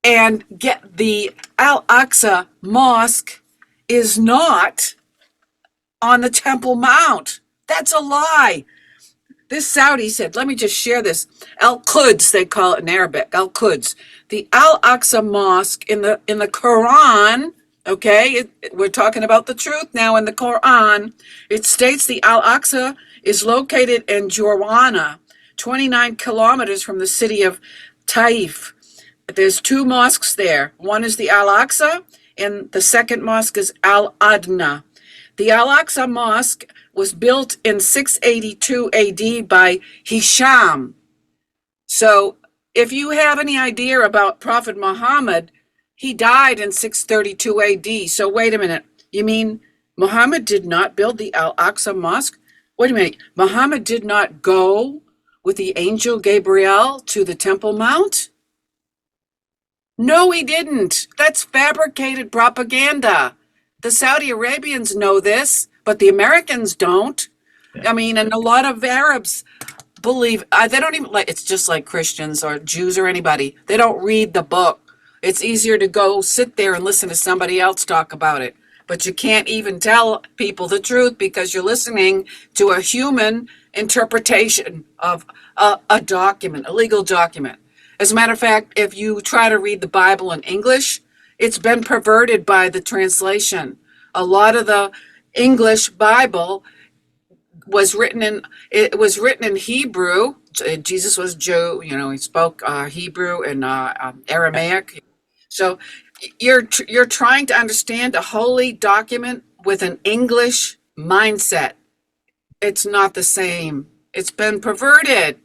And get the Al-Aqsa Mosque is not on the Temple Mount. That's a lie. This Saudi said, let me just share this. Al-Quds, they call it in Arabic, Al-Quds. The Al-Aqsa Mosque in the Quran, okay, we're talking about the truth now. In the Quran, it states the Al-Aqsa is located in Jorwana, 29 kilometers from the city of Taif. There's two mosques there. One is the Al-Aqsa, and the second mosque is Al-Adna. The Al-Aqsa Mosque was built in 682 AD by Hisham. So if you have any idea about Prophet Muhammad, he died in 632 AD. So wait a minute. You mean Muhammad did not build the Al-Aqsa Mosque? Wait a minute. Muhammad did not go with the angel Gabriel to the Temple Mount? No, he didn't. That's fabricated propaganda. The Saudi Arabians know this, but the Americans don't. I mean, and a lot of Arabs believe, they don't even, it's just like Christians or Jews or anybody. They don't read the book. It's easier to go sit there and listen to somebody else talk about it. But you can't even tell people the truth because you're listening to a human interpretation of a document, a legal document. As a matter of fact, if you try to read the Bible in English, it's been perverted by the translation. a lot of the English Bible was written in Hebrew. Jesus was Jew, he spoke Hebrew and Aramaic. So you're trying to understand a holy document with an English mindset. It's not the same. It's been perverted.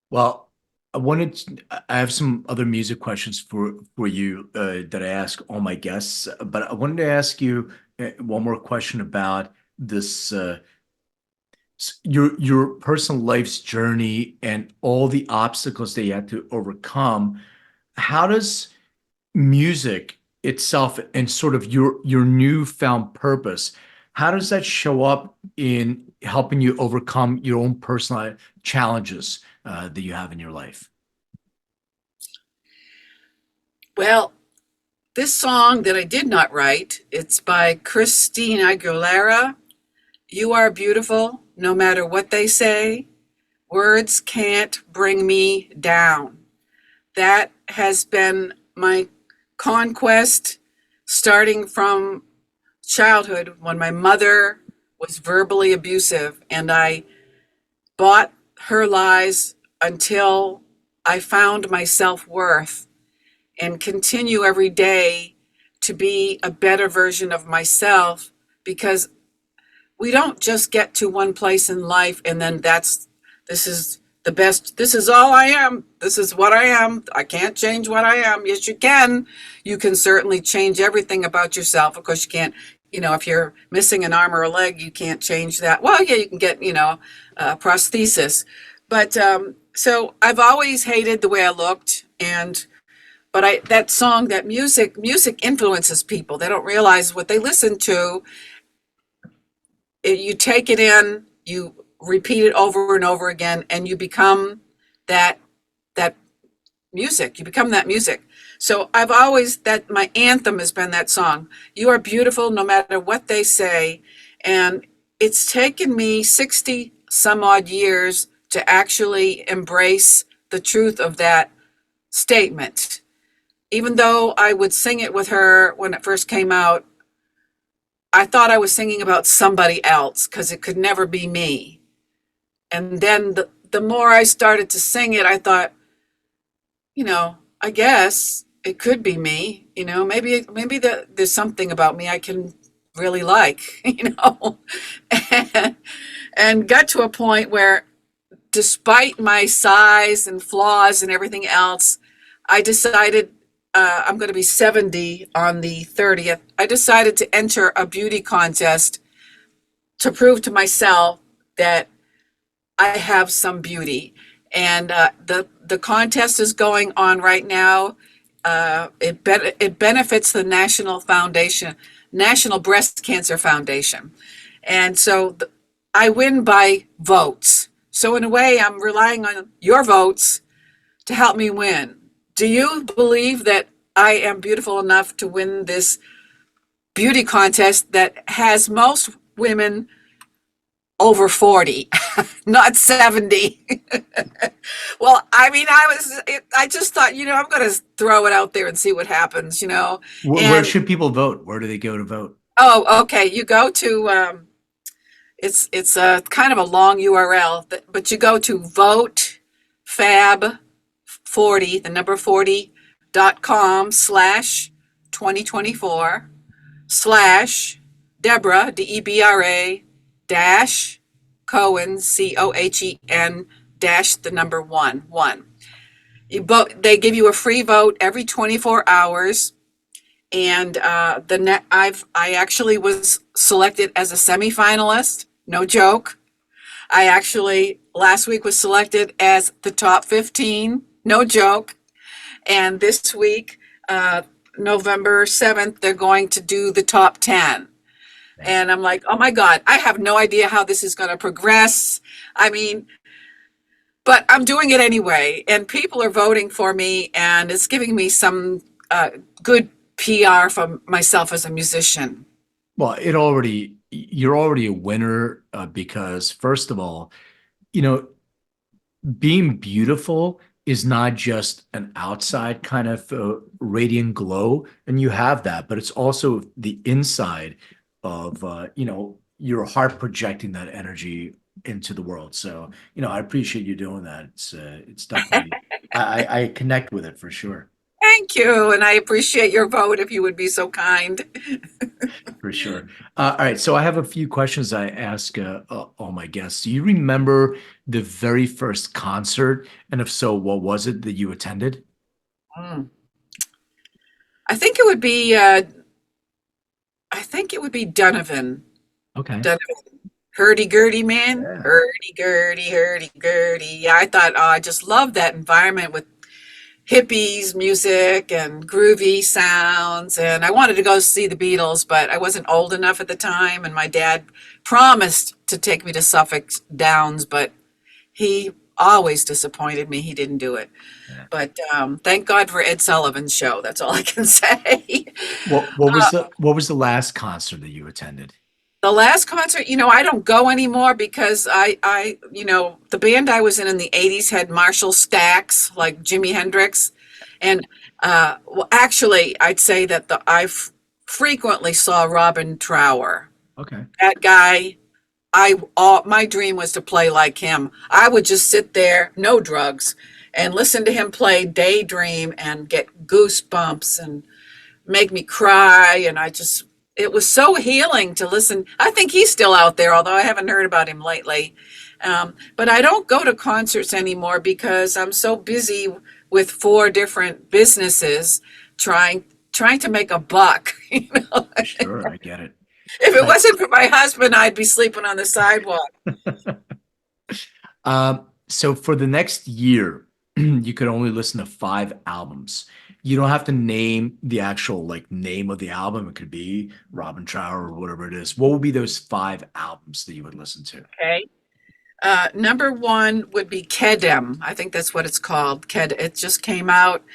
Well, I have some other music questions for you that I ask all my guests, but I wanted to ask you one more question about this your personal life's journey and all the obstacles that you had to overcome. How does music itself and sort of your newfound purpose, how does that show up in helping you overcome your own personal challenges that you have in your life? Well, this song that I did not write, it's by Christina Aguilera. You are beautiful, no matter what they say. Words can't bring me down. That has been my conquest starting from childhood when my mother was verbally abusive, and I bought her lies until I found my self-worth and continue every day to be a better version of myself, because we don't just get to one place in life and then this is the best, this is all I am, this is what I am, I can't change what I am. Yes, you can. You can certainly change everything about yourself. Of course, you can't, if you're missing an arm or a leg, you can't change that. Well, yeah, you can get, a prosthesis. But so I've always hated the way I looked, but that song, that music influences people. They don't realize what they listen to. You take it in, you repeat it over and over again, and you become that music. You become that music. So my anthem has been that song. You are beautiful no matter what they say. And it's taken me 60 some odd years to actually embrace the truth of that statement. Even though I would sing it with her when it first came out, I thought I was singing about somebody else because it could never be me. And then the more I started to sing it, I thought, I guess it could be me. Maybe there's something about me I can really like, and got to a point where, despite my size and flaws and everything else, I decided, I'm going to be 70 on the 30th. I decided to enter a beauty contest to prove to myself that I have some beauty. And the contest is going on right now. It benefits the National Breast Cancer Foundation. And so I win by votes. So in a way, I'm relying on your votes to help me win. Do you believe that I am beautiful enough to win this beauty contest that has most women over 40, not 70? Well, I just thought, I'm going to throw it out there and see what happens, Where should people vote? Where do they go to vote? Oh, okay. You go to, it's a kind of a long URL, but you go to votefab40, the number 40.com/2024/Debra, Debra dash Cohen, Cohen dash the number one. They give you a free vote every 24 hours. And I actually was selected as a semifinalist. No joke. I actually last week was selected as the top 15. No joke. And this week, November 7th, they're going to do the top 10. And I'm like, oh my God, I have no idea how this is going to progress. But I'm doing it anyway. And people are voting for me, and it's giving me some good PR for myself as a musician. Well, you're already a winner because, first of all, being beautiful is not just an outside kind of radiant glow, and you have that, but it's also the inside of your heart projecting that energy into the world. So, I appreciate you doing that. It's definitely I connect with it for sure. Thank you, and I appreciate your vote if you would be so kind. For sure. All right. So I have a few questions I ask all my guests. Do you remember the very first concert? And if so, what was it that you attended? Mm. I think it would be Donovan. Okay. Donovan. Hurdy-gurdy man. Yeah. Hurdy-gurdy, hurdy-gurdy. Yeah, I thought, oh, I just love that environment with hippies music and groovy sounds, and I wanted to go see the Beatles, but I wasn't old enough at the time, and my dad promised to take me to Suffolk Downs, but he always disappointed me. He didn't do it. Yeah. But thank God for Ed Sullivan's show. That's all I can say. What was the last concert that you attended? The last concert, I don't go anymore because the band I was in the 80s had Marshall Stacks like Jimi Hendrix. And well, actually, I'd say that frequently saw Robin Trower. Okay. That guy, my dream was to play like him. I would just sit there, no drugs, and listen to him play Daydream and get goosebumps and make me cry. And it was so healing to listen. I think he's still out there, although I haven't heard about him lately. But I don't go to concerts anymore because I'm so busy with 4 different businesses trying to make a buck. Sure, I get it. If it wasn't for my husband, I'd be sleeping on the sidewalk. So for the next year, you could only listen to 5 albums. You don't have to name the actual name of the album. It could be Robin Trower or whatever it is. What would be those 5 albums that you would listen to? Okay. Number 1 would be Kedem. I think that's what it's called. It just came out.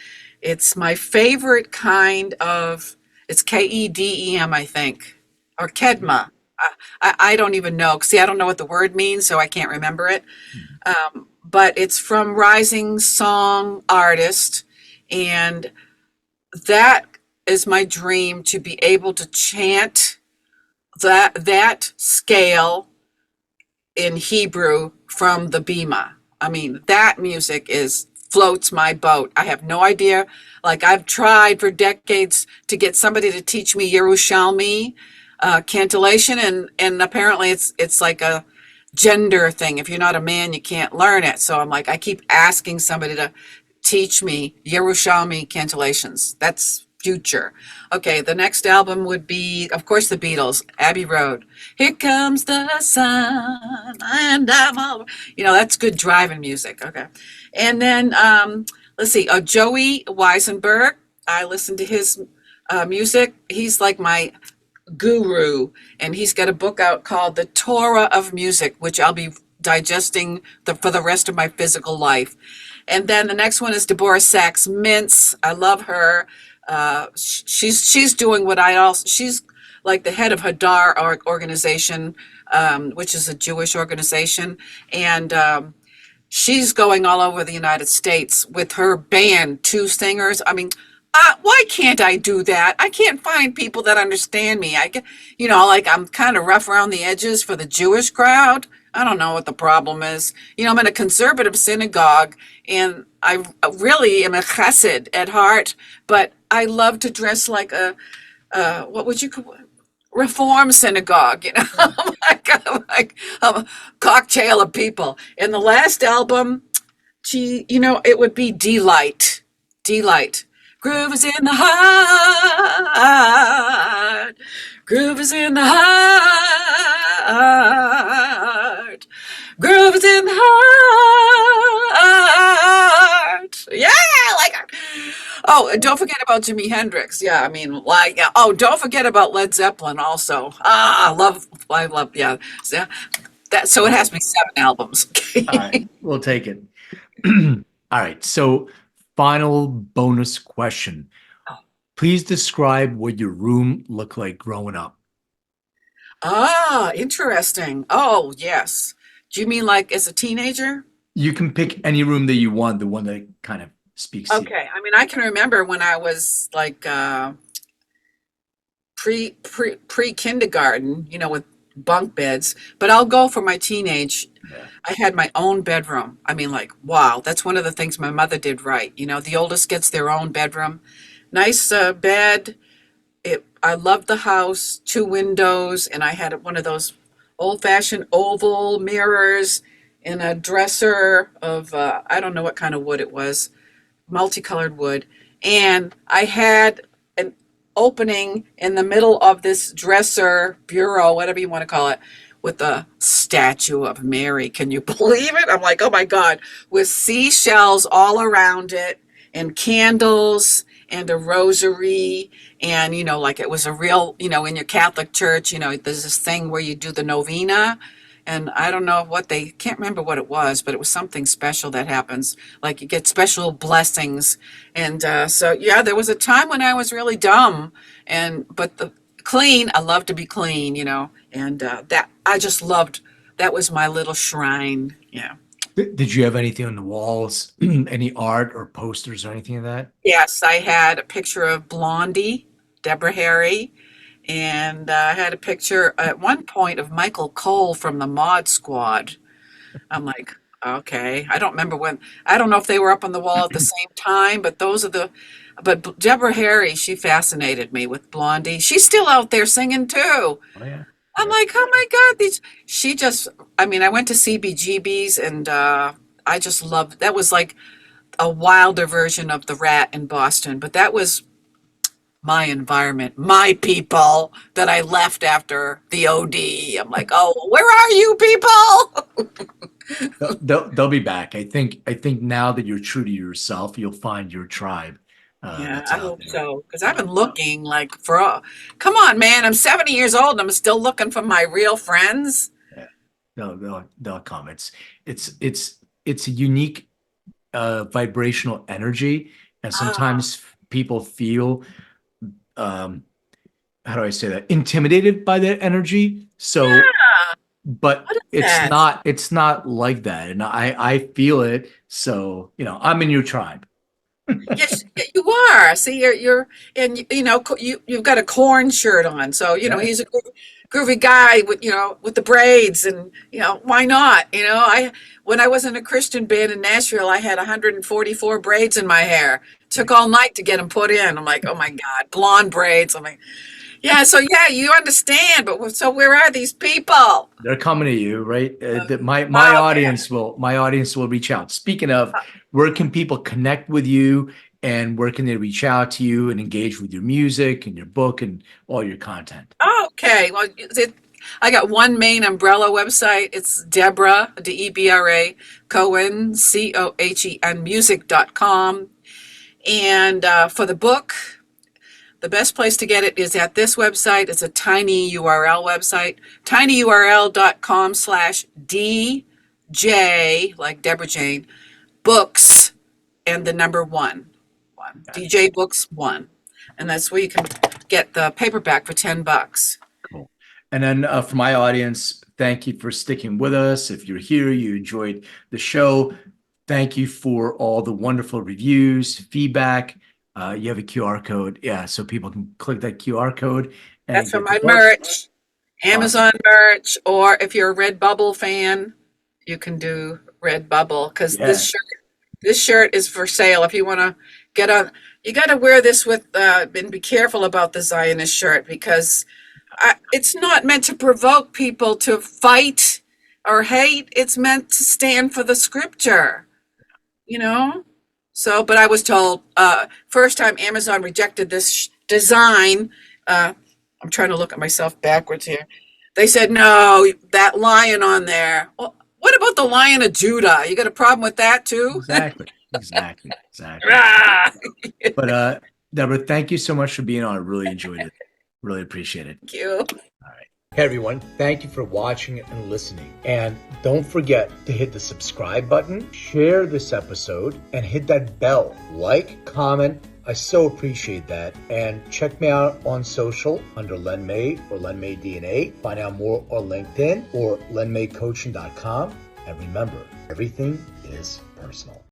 It's my favorite kind of, it's Kedem, I think, or Kedma. I don't even know. See, I don't know what the word means, so I can't remember it. But it's from Rising Song Artist, and that is my dream, to be able to chant that scale in Hebrew from the Bima. I mean, that music floats my boat. I have no idea. I've tried for decades to get somebody to teach me Yerushalmi cantillation, and apparently it's like a gender thing. If you're not a man, you can't learn it. So I keep asking somebody to teach me Yerushalmi cantillations. That's future. Okay, the next album would be, of course, the Beatles, Abbey Road. Here comes the sun, and I'm all, that's good driving music. Okay, and then let's see, Joey Weisenberg. I listen to his music. He's like my guru, and he's got a book out called The Torah of Music, which I'll be digesting for the rest of my physical life. And then the next one is Deborah Sachs-Mintz. I love her. She's doing she's like the head of Hadar organization, which is a Jewish organization, and she's going all over the United States with her band, 2 singers. I mean, why can't I do that? I can't find people that understand me. I get, I'm kind of rough around the edges for the Jewish crowd. I don't know what the problem is. I'm in a conservative synagogue, and I really am a chesed at heart, but I love to dress like what would you call it? Reform synagogue, like a cocktail of people. And the last album, it would be Delight. Groove is in the heart. Groove is in the heart. Groove is in the heart. Yeah, oh, and don't forget about Jimi Hendrix. Yeah, I mean, don't forget about Led Zeppelin also. I love, yeah. So it has to be 7 albums. All right, we'll take it. All right, so final bonus question. Please describe what your room looked like growing up. Interesting. Oh, yes. Do you mean like as a teenager? You can pick any room that you want, the one that kind of speaks to you. Okay. I mean, I can remember when I was like pre kindergarten, with bunk beds, but I'll go for my teenage. Yeah. I had my own bedroom. I mean, like, wow, that's one of the things my mother did right. The oldest gets their own bedroom. Nice bed. I loved the house, two windows, and I had one of those old-fashioned oval mirrors and a dresser of I don't know what kind of wood it was, multicolored wood. And I had an opening in the middle of this dresser, bureau, whatever you want to call it, with a statue of Mary. Can you believe it? I'm like, oh my God, with seashells all around it and candles and a rosary. And, like it was a real, in your Catholic church, there's this thing where you do the novena. And I don't know can't remember what it was, but it was something special that happens. Like you get special blessings. And so, yeah, there was a time when I was really dumb. But I love to be clean, and that I just loved, that was my little shrine. Yeah. Did you have anything on the walls, any art or posters or anything of that? Yes, I had a picture of Blondie, Deborah Harry, and I had a picture at one point of Michael Cole from the Mod Squad. I'm like, okay. I don't know if they were up on the wall at the same time, but but Deborah Harry, she fascinated me with Blondie. She's still out there singing too. Oh yeah. I'm like, oh my God, I went to CBGB's and I just loved, that was like a wilder version of the Rat in Boston, but that was my environment, my people that I left after the OD. I'm like, oh, where are you people? They'll be back. I think now that you're true to yourself, you'll find your tribe. Yeah, That's I out hope there. so. Because I've been looking like come on, man, I'm 70 years old and I'm still looking for my real friends. Yeah. They'll come. It's a unique vibrational energy, and Ah, sometimes people feel how do I say that? Intimidated by that energy. So, yeah. but What is it's that? not like that, and I feel it. So, I'm in your tribe. Yes, you are. See, you're, and you've got a corn shirt on, so Yeah. he's a groovy guy with the braids, and why not? When I was in a Christian band in Nashville, I had 144 braids in my hair. Took all night to get them put in. I'm like, oh my God, blonde braids. I'm like, yeah. So yeah, you understand, but so where are these people? They're coming to you, right? Okay. My audience will reach out. Speaking of, where can people connect with you, and where can they reach out to you and engage with your music and your book and all your content? Okay. Well, I got one main umbrella website. It's Debra, Debra Cohen, Cohen music.com. And for the book, the best place to get it is at this website. It's a tiny URL website, tinyurl.com/DJ, like Deborah Jane, books, and the number one, DJ Books one. And that's where you can get the paperback for $10. Cool. And then for my audience, thank you for sticking with us. If you're here, you enjoyed the show. Thank you for all the wonderful reviews, feedback. You have a QR code. Yeah, so people can click that QR code and That's for get the my book. merch, Awesome. Amazon merch, or if you're a Redbubble fan, you can do Redbubble because Yeah. this shirt is for sale. If you want to get on, you got to wear this with and be careful about the Zionist shirt because it's not meant to provoke people to fight or hate. It's meant to stand for the scripture, you know? So, but I was told first time Amazon rejected this design. I'm trying to look at myself backwards here. They said, no, that lion on there. Well, what about the Lion of Judah? You got a problem with that too? Exactly. Ah, But Deborah, thank you so much for being on. I really enjoyed it. Really appreciate it. thank you. Hey everyone, thank you for watching and listening. And don't forget to hit the subscribe button, share this episode, and hit that bell. Like, comment. I so appreciate that. And check me out on social under Len May or Len May DNA. Find out more on LinkedIn or lenmaycoaching.com. And remember, Everything is personal.